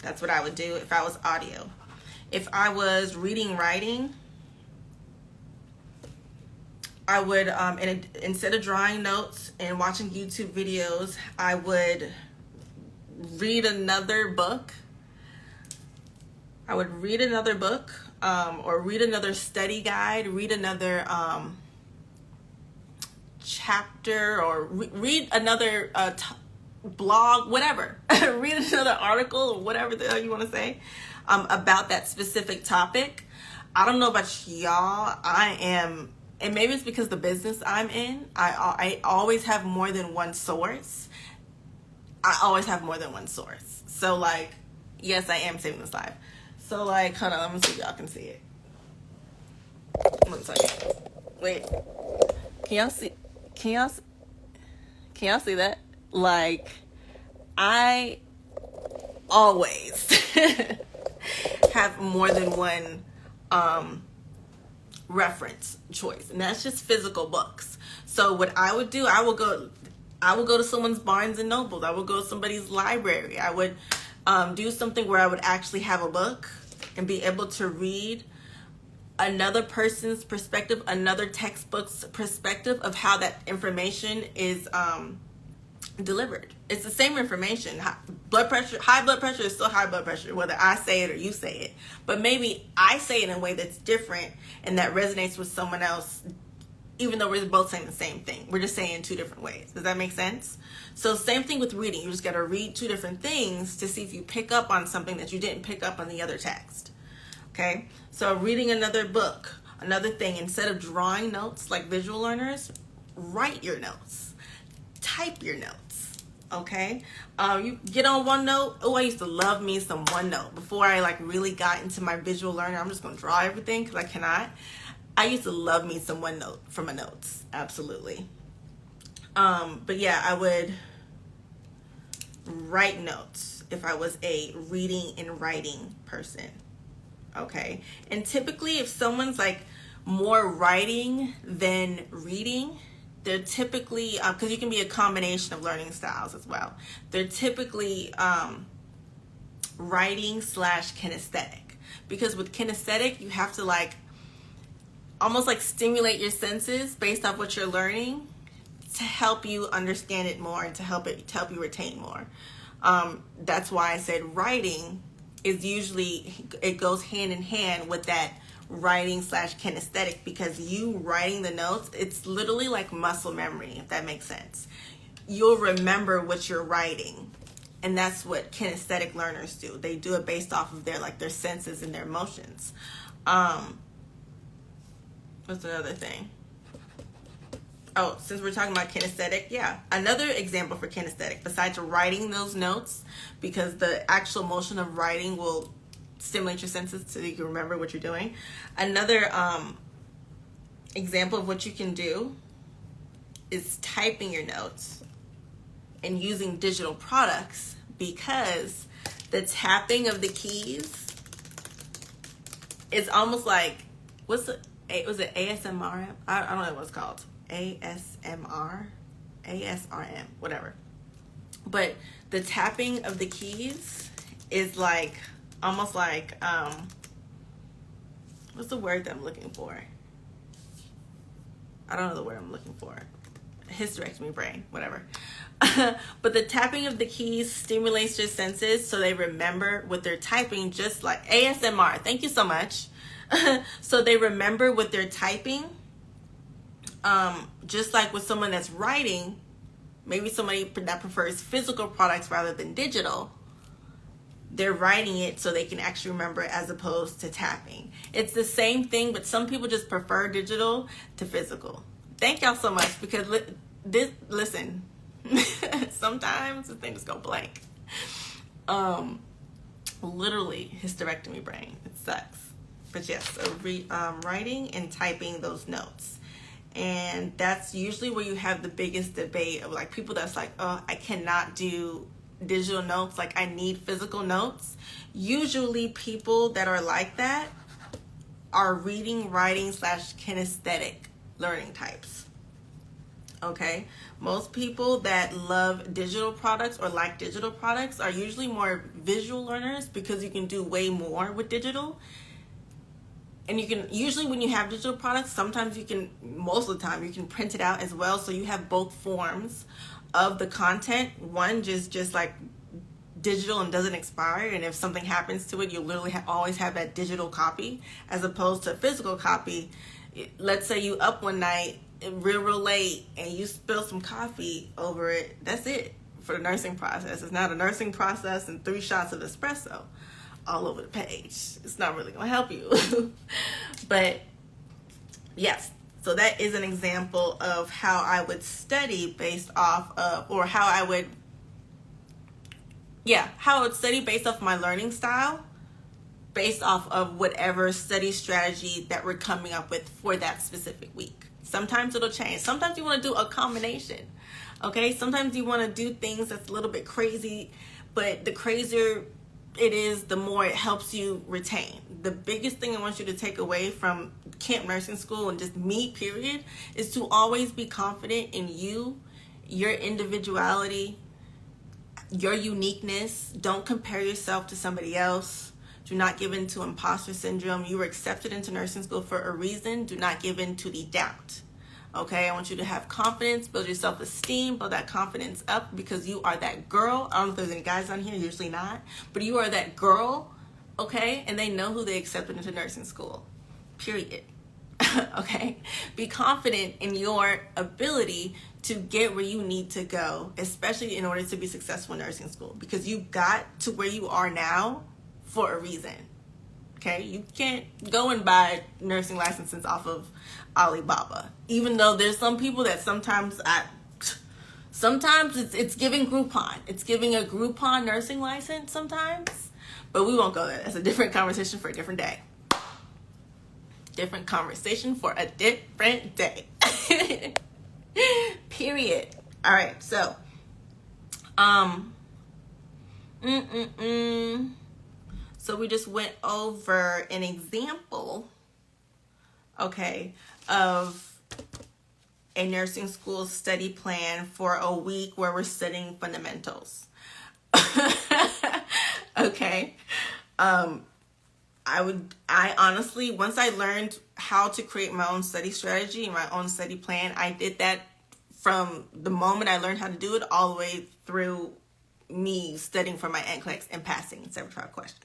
That's what I would do if I was audio. If I was reading, writing, I would, instead of drawing notes and watching YouTube videos, I would read another book. I would read another book, or read another study guide, read another chapter, or read another blog, whatever. Read another article, or whatever the hell you want to say, about that specific topic. I don't know about y'all. And maybe it's because the business I'm in, I always have more than one source. So like, yes, I am saving this live. So like, hold on, let me see if y'all can see it. 1 second. Wait. Can y'all see? Can y'all? Can y'all see that? Like, I always have more than one reference choice, and that's just physical books. So what I would do, I would go to someone's Barnes and Nobles. I would go to somebody's library. I would do something where I would actually have a book and be able to read another person's perspective, another textbook's perspective of how that information is delivered. It's the same information. High blood pressure is still high blood pressure, whether I say it or you say it. But maybe I say it in a way that's different and that resonates with someone else, even though we're both saying the same thing. We're just saying in two different ways. Does that make sense? So same thing with reading. You just got to read two different things to see if you pick up on something that you didn't pick up on the other text. Okay? So reading another book, another thing, instead of drawing notes like visual learners, write your notes. Type your notes. Okay? You get on OneNote. Oh, I used to love me some OneNote. Before I really got into my visual learner, I'm just going to draw everything because I cannot. I used to love me some OneNote for my notes. Absolutely. But yeah, I would write notes if I was a reading and writing person. Okay. And typically if someone's more writing than reading, they're typically, because you can be a combination of learning styles as well. They're typically writing / kinesthetic. Because with kinesthetic, you have to almost stimulate your senses based off what you're learning to help you understand it more and to help you retain more. That's why I said writing is usually, it goes hand in hand with that writing / kinesthetic, because you writing the notes, it's literally like muscle memory, if that makes sense. You'll remember what you're writing, and that's what kinesthetic learners do. They do it based off of their senses and their emotions. What's another thing? Oh, since we're talking about kinesthetic, yeah. Another example for kinesthetic, besides writing those notes, because the actual motion of writing will stimulate your senses so you can remember what you're doing. Another example of what you can do is typing your notes and using digital products, because the tapping of the keys is almost like, was it ASMR? I don't know what it's called. ASMR? ASRM, whatever. But the tapping of the keys is almost like, what's the word that I'm looking for? I don't know the word I'm looking for. Hysterectomy brain, whatever. But the tapping of the keys stimulates your senses so they remember what they're typing, just like ASMR. Thank you so much. So they remember what they're typing. Just like with someone that's writing, maybe somebody that prefers physical products rather than digital, they're writing it so they can actually remember it as opposed to tapping. It's the same thing, but some people just prefer digital to physical. Thank y'all so much, because listen, sometimes the thing just go blank. Literally hysterectomy brain. It sucks. But yes, so writing and typing those notes. And that's usually where you have the biggest debate of people that's oh, I cannot do digital notes, I need physical notes. Usually people that are like that are reading, writing / kinesthetic learning types. Okay, most people that love digital products or like digital products are usually more visual learners, because you can do way more with digital. And you can, usually when you have digital products, sometimes most of the time you can print it out as well, so you have both forms of the content. One just digital and doesn't expire, and if something happens to it, you'll literally always have that digital copy, as opposed to a physical copy. Let's say you up one night real late and you spill some coffee over it, that's it for the nursing process. It's not a nursing process and 3 shots of espresso all over the page. It's not really gonna help you. But yes, so that is an example of how I would study based off of, or how I would study based off my learning style, based off of whatever study strategy that we're coming up with for that specific week. Sometimes it'll change. Sometimes you want to do a combination. Okay, sometimes you want to do things that's a little bit crazy, but the crazier it is, the more it helps you retain. The biggest thing I want you to take away from camp nursing school and just me, period, is to always be confident in you, your individuality, your uniqueness. Don't compare yourself to somebody else. Do not give in to imposter syndrome. You were accepted into nursing school for a reason. Do not give in to the doubt. Okay, I want you to have confidence, build your self-esteem, build that confidence up, because you are that girl. I don't know if there's any guys on here, usually not, but you are that girl, okay? And they know who they accepted into nursing school, period. Okay? Be confident in your ability to get where you need to go, especially in order to be successful in nursing school, because you got to where you are now for a reason. Okay, you can't go and buy nursing licenses off of Alibaba. Even though there's some people that sometimes it's giving Groupon. It's giving a Groupon nursing license sometimes. But we won't go there. That's a different conversation for a different day. Different conversation for a different day. Period. All right, so So we just went over an example, okay, of a nursing school study plan for a week where we're studying fundamentals. Okay. I honestly, once I learned how to create my own study strategy and my own study plan, I did that from the moment I learned how to do it all the way through me studying for my NCLEX and passing 75 questions.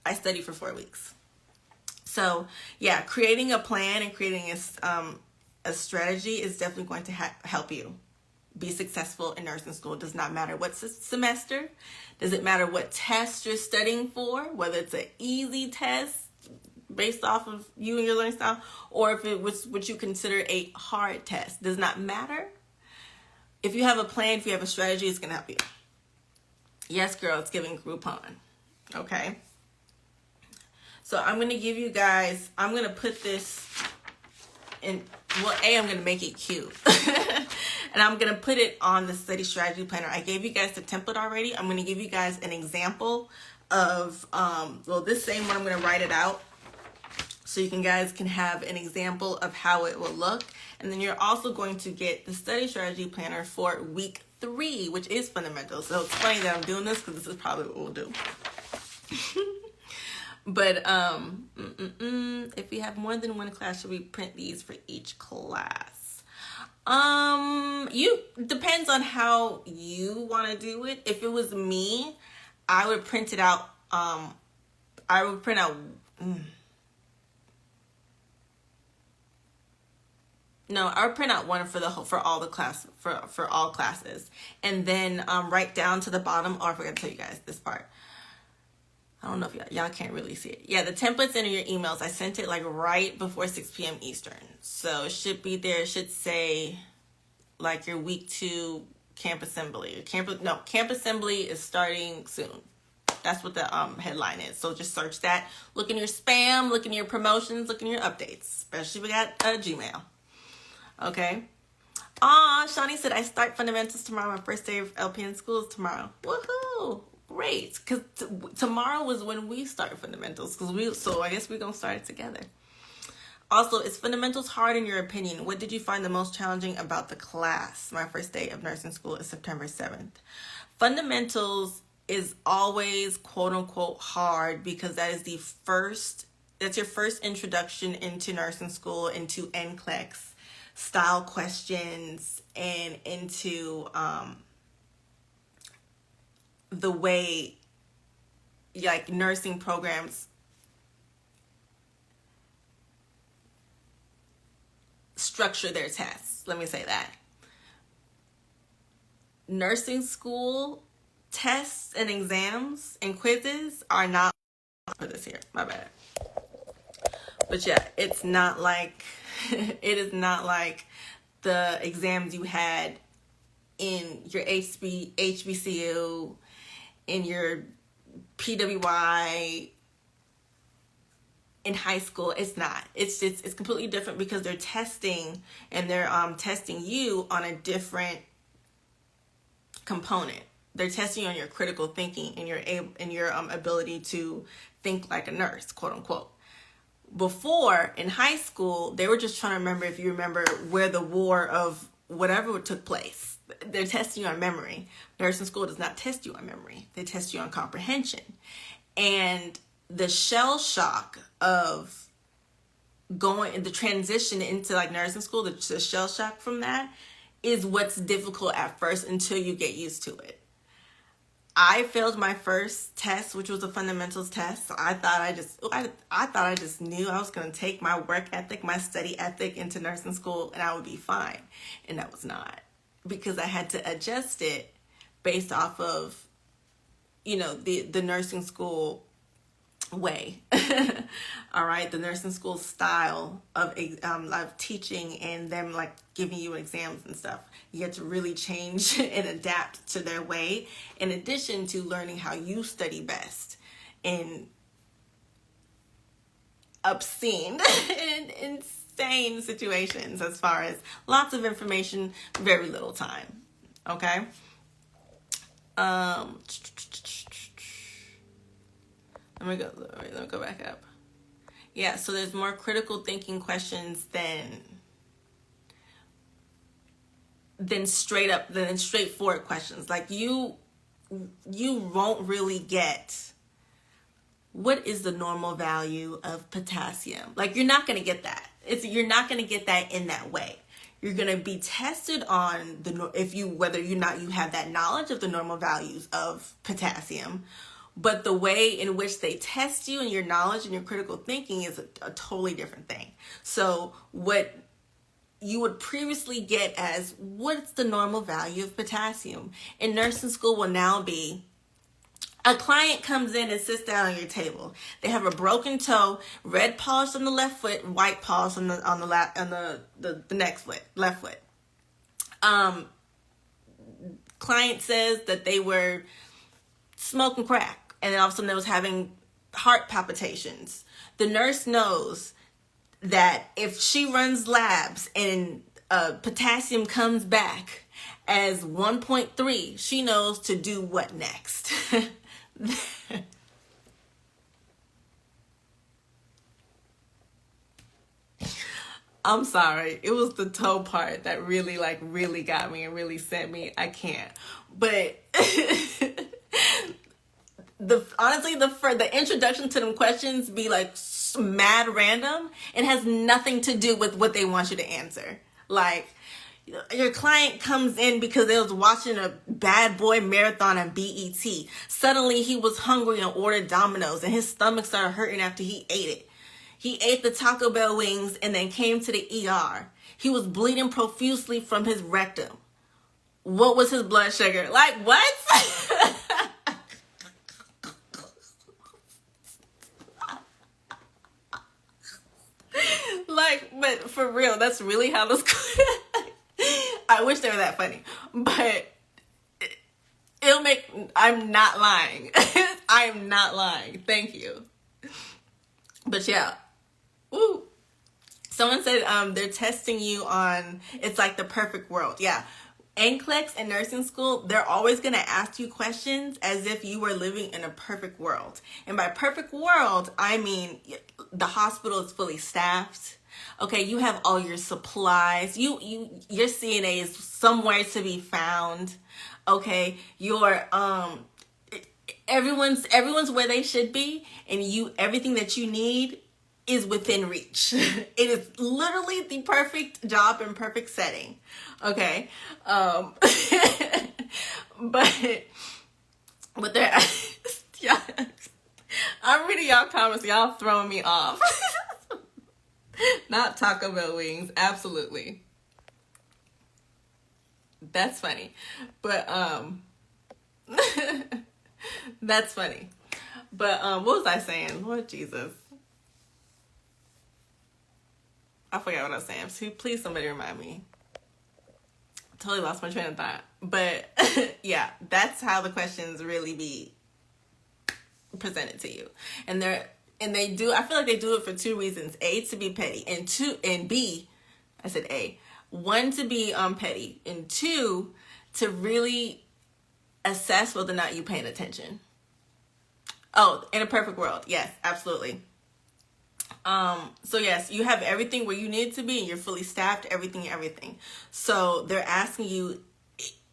I studied for 4 weeks. So yeah, creating a plan and creating a strategy is definitely going to help you be successful in nursing school. It does not matter what semester. Does it matter what test you're studying for, whether it's an easy test based off of you and your learning style, or if it was what you consider a hard test. Does not matter. If you have a plan, if you have a strategy, it's going to help you. Yes, girl, it's giving Groupon. Okay. So I'm going to give you guys, I'm going to put this in, well, I'm going to make it cute. And I'm going to put it on the study strategy planner. I gave you guys the template already. I'm going to give you guys an example of, this same one, I'm going to write it out so you guys can have an example of how it will look. And then you're also going to get the study strategy planner for week 3, which is fundamentals. So it's funny that I'm doing this because this is probably what we'll do. But if we have more than one class, should we print these for each class? Depends on how you want to do it. If it was me, I would print it out. I would print out. No, I would print out one for all the class for all classes, and then right down to the bottom. Oh, I forgot to tell you guys this part. I don't know if y'all can't really see it. Yeah, the template's in your emails. I sent it like right before 6 p.m. Eastern. So it should be there. It should say like your week 2 camp assembly. Camp assembly is starting soon. That's what the headline is. So just search that. Look in your spam, look in your promotions, look in your updates. Especially if we got Gmail. Okay. Shawnee said, I start fundamentals tomorrow. My first day of LPN school is tomorrow. Woohoo! Great, because tomorrow was when we start fundamentals. So I guess we're gonna start it together. Also, is fundamentals hard in your opinion? What did you find the most challenging about the class? My first day of nursing school is September 7th. Fundamentals is always quote unquote hard because that's your first introduction into nursing school, into NCLEX style questions, and into the way like nursing programs structure their tests. Let me say that. Nursing school tests and exams and quizzes are not for this here. My bad. But yeah, it's not like it is not like the exams you had in your HBCU, in your PWI, in high school, it's not. It's completely different because they're testing, and they're testing you on a different component. They're testing on your critical thinking and your ability to think like a nurse, quote unquote. Before, in high school, they were just trying to remember if you remember where the war of whatever took place. They're testing you on memory. Nursing school does not test you on memory. They test you on comprehension. And the shell shock of the transition into like nursing school, the shell shock from that is what's difficult at first until you get used to it. I failed my first test, which was a fundamentals test. So I thought I just knew I was going to take my work ethic, my study ethic into nursing school, and I would be fine. And that was not, because I had to adjust it based off of, the nursing school way. All right, the nursing school style of teaching, and them like giving you exams and stuff. You have to really change and adapt to their way, in addition to learning how you study best in obscene and insane situations, as far as lots of information, very little time. Okay. Let me go back up. Yeah, so there's more critical thinking questions than straightforward questions. Like you won't really get what is the normal value of potassium. Like you're not going to get that. You're not going to get that in that way. You're going to be tested on whether or not you have that knowledge of the normal values of potassium. But the way in which they test you and your knowledge and your critical thinking is a totally different thing. So what you would previously get as what's the normal value of potassium in nursing school will now be a client comes in and sits down on your table. They have a broken toe, red polish on the left foot, white polish on the next foot, left foot. Client says that they were smoking crack, and then all of a sudden they was having heart palpitations. The nurse knows that if she runs labs and potassium comes back as 1.3, she knows to do what next. I'm sorry. It was the toe part that really got me and really sent me. I can't. But honestly, the introduction to them questions be like mad random and has nothing to do with what they want you to answer. Like, your client comes in because they was watching a Bad Boy marathon on BET. Suddenly he was hungry and ordered Domino's, and his stomach started hurting after he ate it. He ate the Taco Bell wings and then came to the ER. He was bleeding profusely from his rectum. What was his blood sugar? Like, what? But for real, that's really how this I wish they were that funny, but I'm not lying. I am not lying. Thank you. But yeah. Ooh. Someone said they're testing you on, it's like the perfect world. Yeah. NCLEX and nursing school, they're always going to ask you questions as if you were living in a perfect world. And by perfect world, I mean the hospital is fully staffed. Okay, you have all your supplies. Your CNA is somewhere to be found. Okay, your everyone's where they should be, and everything that you need is within reach. It is literally the perfect job and perfect setting. Okay, but they're yeah. I'm reading y'all comments. Y'all throwing me off. Not Taco Bell wings, absolutely. That's funny. But that's funny. But what was I saying? Lord Jesus. I forgot what I was saying. So please somebody remind me. Totally lost my train of thought. But yeah, that's how the questions really be presented to you. And And I feel like they do it for two reasons. A, to be petty, and B, I said A. One, to be petty, and two, to really assess whether or not you're paying attention. Oh, in a perfect world, yes, absolutely. So yes, you have everything where you need to be, and you're fully staffed, everything. So they're asking you,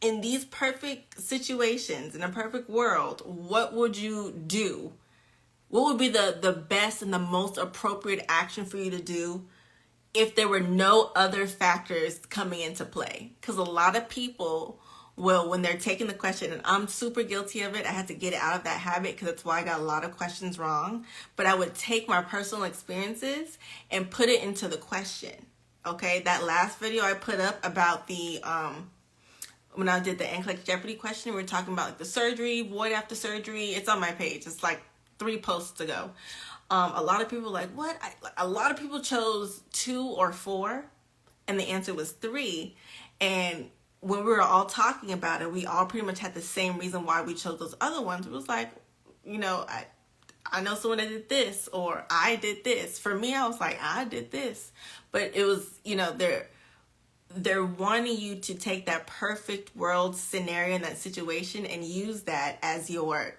in these perfect situations, in a perfect world, what would you do? What would be the best and the most appropriate action for you to do if there were no other factors coming into play? Because a lot of people will, when they're taking the question, and I'm super guilty of it, I had to get out of that habit because that's why I got a lot of questions wrong, but I would take my personal experiences and put it into the question. Okay, that last video I put up about the when I did the NCLEX Jeopardy question, we were talking about like the surgery, void after surgery. It's on my page. It's like 3 posts ago. A lot of people were like, what? A lot of people chose 2 or 4, and the answer was 3. And when we were all talking about it, we all pretty much had the same reason why we chose those other ones. It was like, I know someone that did this, or I did this. For me, I was like, I did this. But it was, they're wanting you to take that perfect world scenario in that situation and use that as your,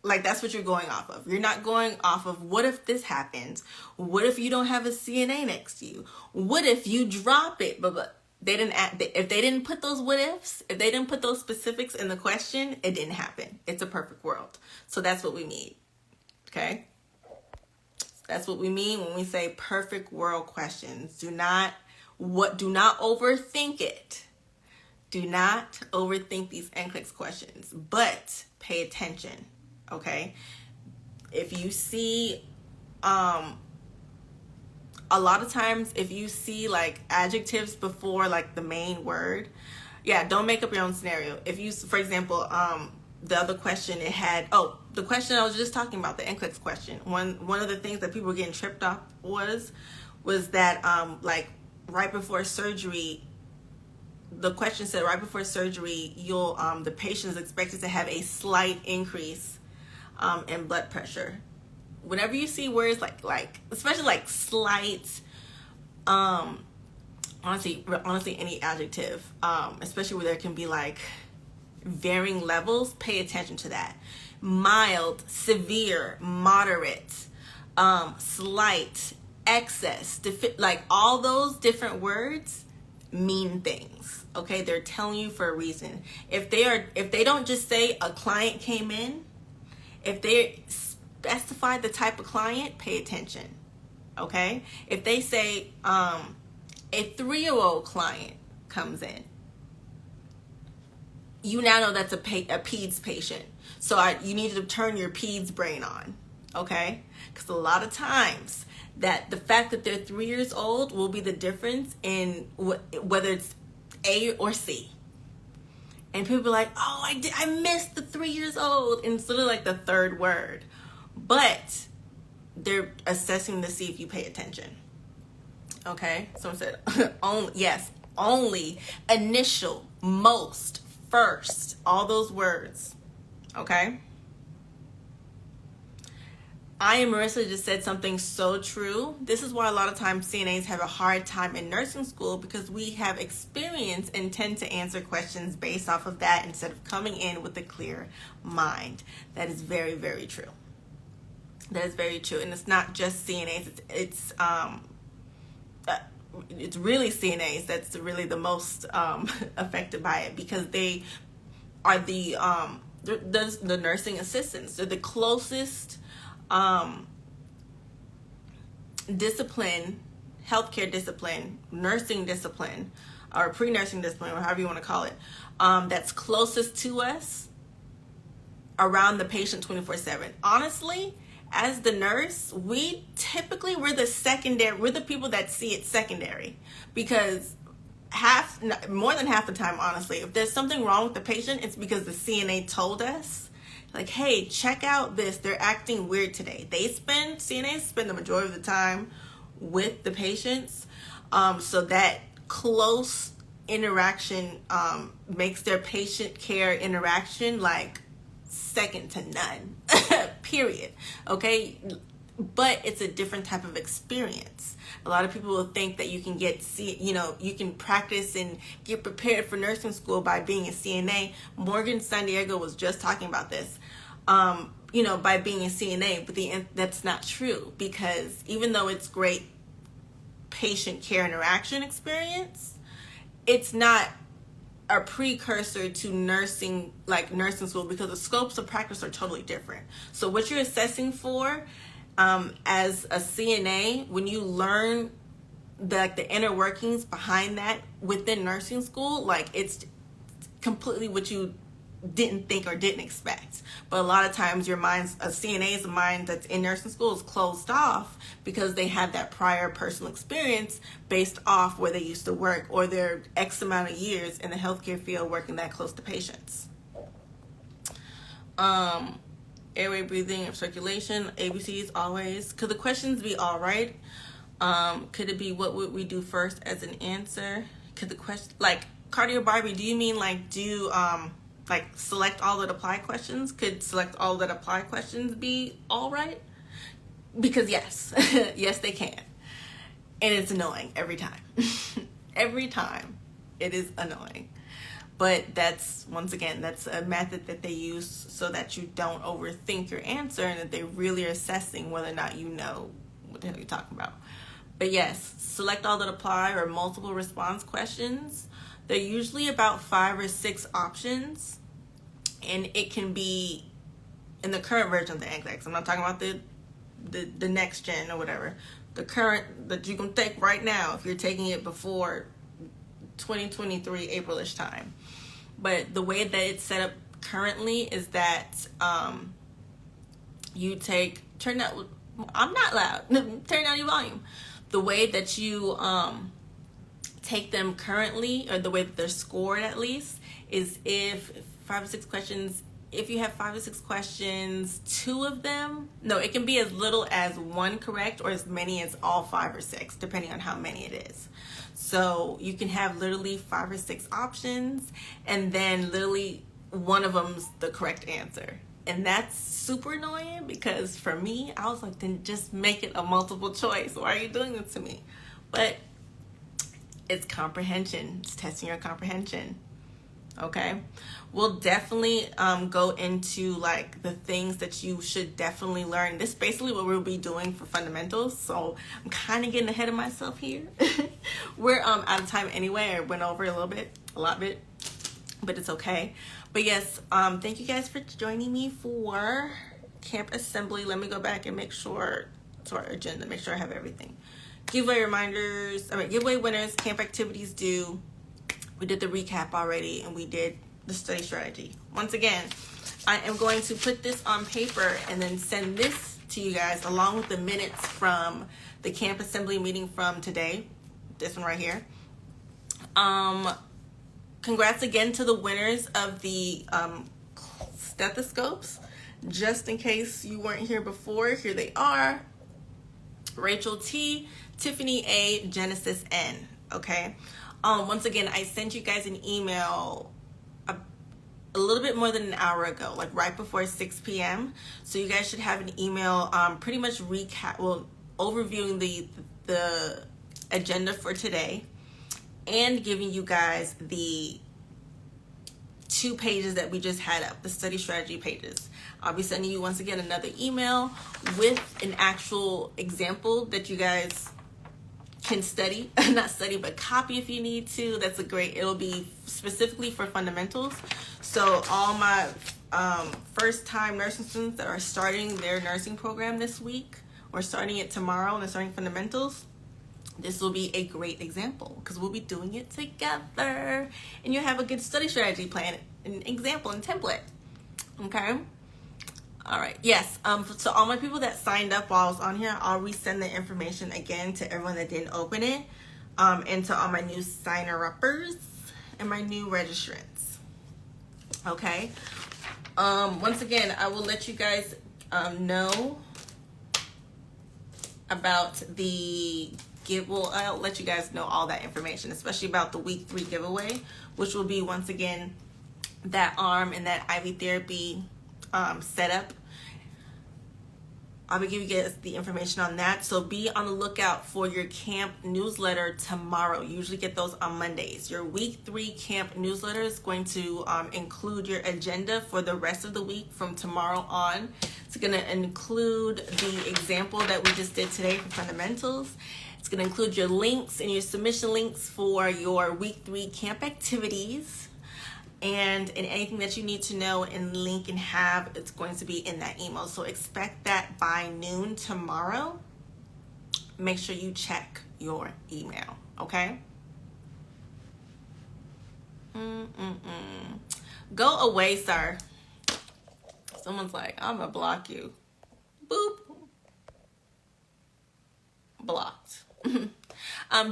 like, that's what you're going off of. You're not going off of, what if this happens? What if you don't have a CNA next to you? What if you drop it? But they didn't if they didn't put those what ifs, if they didn't put those specifics in the question, it didn't happen. It's a perfect world. So that's what we mean. Okay? That's what we mean when we say perfect world questions. Do not overthink it. Do not overthink these NCLEX questions, but pay attention. Okay? If you see, a lot of times if you see like adjectives before like the main word, don't make up your own scenario. If you, for example, the other question it had, the question I was just talking about, the NCLEX question, one of the things that people were getting tripped up was that like right before surgery, the question said right before surgery, the patient is expected to have a slight increase in blood pressure. Whenever you see words like especially like slight, honestly any adjective, especially where there can be like varying levels, pay attention to that. Mild, severe, moderate, slight, excess, like all those different words mean things. Okay, they're telling you for a reason. If they don't just say a client came in, if they specify the type of client, pay attention. Okay, if they say a 3-year-old client comes in, you now know that's a peds patient. So you need to turn your peds brain on. Okay, because a lot of times that the fact that they're 3 years old will be the difference in whether it's A or C. And people are like, I missed the 3 years old, and it's literally like the third word. But they're assessing to see if you pay attention. Okay? Someone said, only, initial, most, first, all those words. Okay? Marissa just said something so true. This is why a lot of times CNAs have a hard time in nursing school, because we have experience and tend to answer questions based off of that instead of coming in with a clear mind. That is very, very true. That is very true. And it's not just CNAs. It's really CNAs that's really the most affected by it, because they are the nursing assistants. They're the closest discipline, healthcare discipline, nursing discipline, or pre-nursing discipline, or however you want to call it, that's closest to us around the patient 24/7. Honestly, as the nurse, we're the people that see it secondary, because more than half the time, honestly, if there's something wrong with the patient, it's because the CNA told us, like, hey, check out this. They're acting weird today. CNAs spend the majority of the time with the patients. So that close interaction makes their patient care interaction like second to none. period. Okay, but it's a different type of experience. A lot of people will think that you can you can practice and get prepared for nursing school by being a CNA. Morgan San Diego was just talking about this. By being a CNA, but that's not true, because even though it's great patient care interaction experience, it's not a precursor to nursing school, because the scopes of practice are totally different. So what you're assessing for as a CNA, when you learn the inner workings behind that within nursing school, it's completely what you didn't think or didn't expect. But a lot of times a CNA's mind that's in nursing school is closed off because they have that prior personal experience based off where they used to work or their X amount of years in the healthcare field working that close to patients. Airway, breathing, circulation, ABCs always. Could the questions be all right? Could it be what would we do first as an answer? Could the question, cardio Barbie, do you mean do select all that apply questions? Could select all that apply questions be all right? Because yes, yes they can. And it's annoying every time. Every time it is annoying. But that's a method that they use so that you don't overthink your answer and that they really are assessing whether or not you know what the hell you're talking about. But yes, select all that apply or multiple response questions. They're usually about 5 or 6 options, and it can be in the current version of the NCLEX. I'm not talking about the next gen or whatever. The current that you can take right now if you're taking it before 2023 April-ish time. But the way that it's set up currently is that you turn down, I'm not loud, turn down your volume. The way that you take them currently, or the way that they're scored at least, is if 5 or 6 questions, if you have 5 or 6 questions, 2 of them, no, it can be as little as 1 correct or as many as all 5 or 6, depending on how many it is. So you can have literally 5 or 6 options, and then literally one of them's the correct answer. And that's super annoying, because for me, I was like, then just make it a multiple choice. Why are you doing this to me? But it's comprehension. It's testing your comprehension. Okay, we'll definitely go into the things that you should definitely learn. This is basically what we'll be doing for fundamentals, so I'm kind of getting ahead of myself here. We're out of time anyway. I went over a lot bit, but it's okay. But yes, thank you guys for joining me for Camp Assembly. Let me go back and make sure to our agenda, make sure I have everything. Giveaway winners, camp activities due. We did the recap already, and we did the study strategy. Once again, I am going to put this on paper and then send this to you guys along with the minutes from the camp assembly meeting from today. This one right here. Congrats again to the winners of the stethoscopes. Just in case you weren't here before, here they are. Rachel T, Tiffany A, Genesis N. Okay. Once again, I sent you guys an email a little bit more than an hour ago, right before 6 p.m. So you guys should have an email pretty much overviewing the agenda for today and giving you guys the 2 pages that we just had up, the study strategy pages. I'll be sending you once again another email with an actual example that you guys can study, not study, but copy if you need to. It'll be specifically for fundamentals. So all my first time nursing students that are starting their nursing program this week, or starting it tomorrow and they're starting fundamentals, this will be a great example, because we'll be doing it together and you have a good study strategy plan, an example and template. Okay. All right. Yes. So all my people that signed up while I was on here, I'll resend the information again to everyone that didn't open it, and to all my new signer-uppers and my new registrants. Okay. Once again, I will let you guys know about the I'll let you guys know all that information, especially about the week 3 giveaway, which will be once again that arm and that IV therapy setup. I'll be giving you guys the information on that. So be on the lookout for your camp newsletter tomorrow. You usually get those on Mondays. Your week 3 camp newsletter is going to include your agenda for the rest of the week from tomorrow on. It's going to include the example that we just did today for fundamentals. It's going to include your links and your submission links for your week 3 camp activities. And anything that you need to know and link and have, it's going to be in that email. So expect that by noon tomorrow. Make sure you check your email, okay? Go away, sir. Someone's like, I'm gonna block you. Boop. Blocked.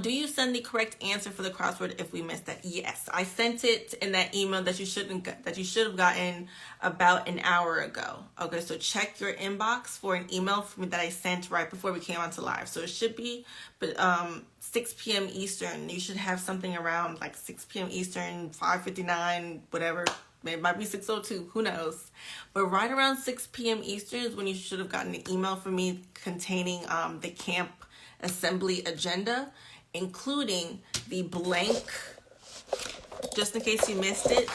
Do you send the correct answer for the crossword if we missed that? Yes, I sent it in that email that you should have gotten about an hour ago. Okay, so check your inbox for an email from me that I sent right before we came onto live. So it should be 6 p.m. Eastern. You should have something around like 6 p.m. Eastern, 5:59, whatever. It might be 6:02, who knows? But right around 6 p.m. Eastern is when you should have gotten an email from me containing the camp assembly agenda, including the blank, just in case you missed it,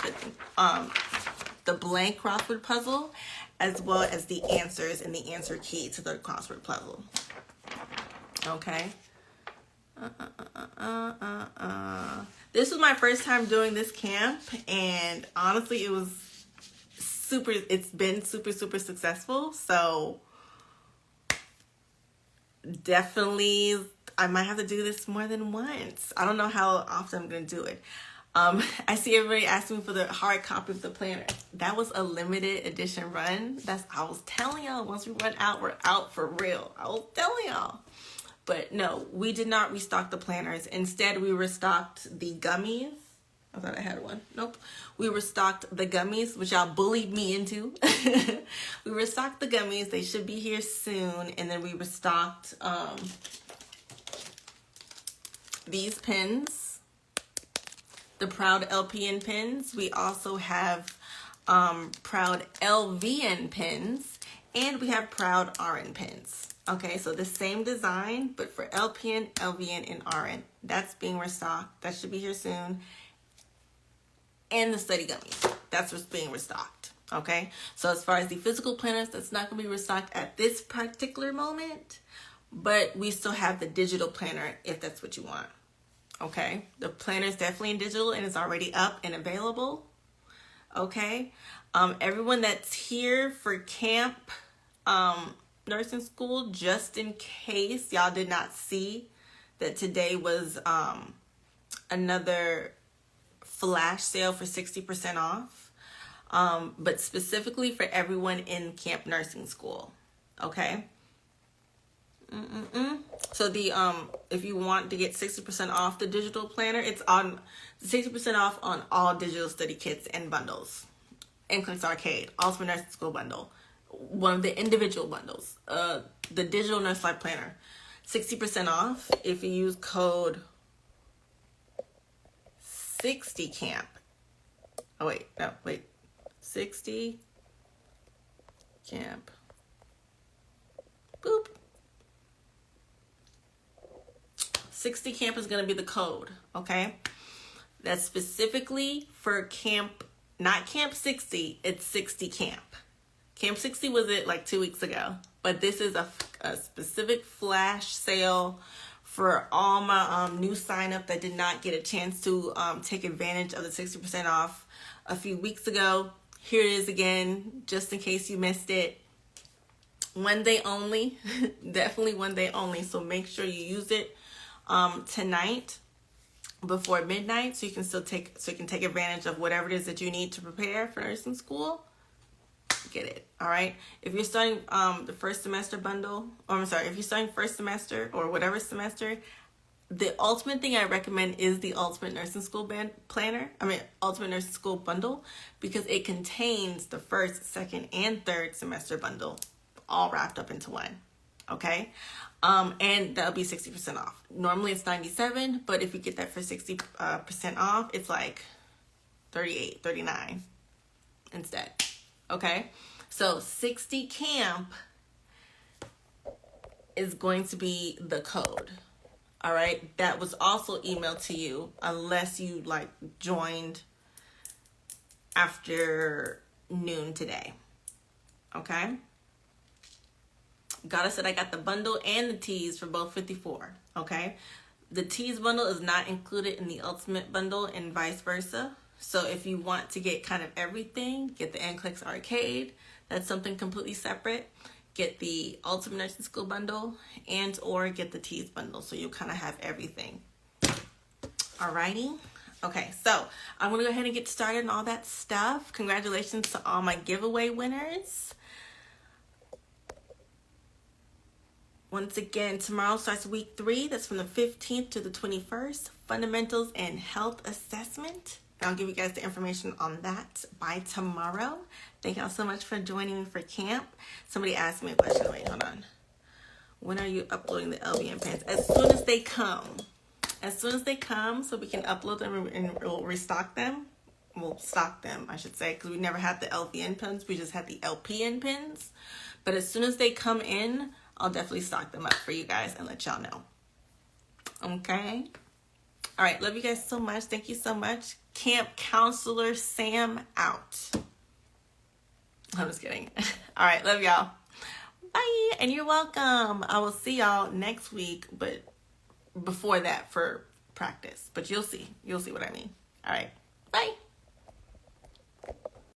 the blank crossword puzzle, as well as the answers and the answer key to the crossword puzzle. Okay. This was my first time doing this camp, and honestly, it's been super successful. So definitely, I might have to do this more than once. I don't know how often I'm going to do it. I see everybody asking me for the hard copy of the planner. That was a limited edition run. I was telling y'all, once we run out, we're out for real. I was telling y'all. But no, we did not restock the planners. Instead, we restocked the gummies. I thought I had one. Nope. We restocked the gummies, which y'all bullied me into. We restocked the gummies. They should be here soon. And then we restocked these pins, the Proud LPN pins. We also have Proud LVN pins, and we have Proud RN pins. Okay, so the same design, but for LPN, LVN, and RN. That's being restocked. That should be here soon. And the study gummies. That's what's being restocked. Okay, so as far as the physical planners, that's not going to be restocked at this particular moment, but we still have the digital planner if that's what you want. Okay, the planner is definitely in digital and it's already up and available. Okay, everyone that's here for camp nursing school, just in case y'all did not see that today was another flash sale for 60% off, but specifically for everyone in camp nursing school. Okay. So the if you want to get 60% off the digital planner, it's on 60% off on all digital study kits and bundles. NCLEX Arcade, Ultimate Nursing School bundle, one of the individual bundles, the digital nurse life planner, 60% off if you use code 60 camp. Oh wait, 60 camp. Boop. 60 camp is going to be the code, okay? That's specifically for camp, not camp 60, it's 60 camp. Camp 60 was it like 2 weeks ago, but this is a specific flash sale for all my new sign up that did not get a chance to take advantage of the 60% off a few weeks ago. Here it is again, just in case you missed it. One day only, definitely one day only. So make sure you use it tonight before midnight, so you can take advantage of whatever it is that you need to prepare for nursing school. Get it. All right. If you're starting the first semester bundle, if you're starting first semester or whatever semester, the ultimate thing I recommend is the Ultimate Nursing School Ultimate Nursing School bundle, because it contains the first, second, and third semester bundle all wrapped up into one. Okay. And that'll be 60% off. Normally it's $97, but if you get that for 60% off, it's like $38, $39 instead. Okay, so 60 camp is going to be the code. All right, that was also emailed to you unless you like joined after noon today. Okay. Gotta said I got the bundle and the tees for both 54. Okay. The tees bundle is not included in the ultimate bundle and vice versa. So if you want to get kind of everything, get the NCLEX Arcade. That's something completely separate. Get the Ultimate Nursing School bundle and or get the tees bundle. So you kind of have everything. Alrighty. Okay, so I'm going to go ahead and get started on all that stuff. Congratulations to all my giveaway winners. Once again, tomorrow starts week 3. That's from the 15th to the 21st. Fundamentals and Health Assessment. I'll give you guys the information on that by tomorrow. Thank y'all so much for joining me for camp. Somebody asked me a question. Wait, hold on. When are you uploading the LVN pins? As soon as they come. As soon as they come, so we can upload them and we'll restock them. We'll stock them, I should say, because we never had the LVN pins. We just had the LPN pins. But as soon as they come in, I'll definitely stock them up for you guys and let y'all know. Okay? All right, love you guys so much. Thank you so much. Camp Counselor Sam out. I'm just kidding. All right, love y'all. Bye, and you're welcome. I will see y'all next week, but before that for practice. But you'll see. You'll see what I mean. All right, bye.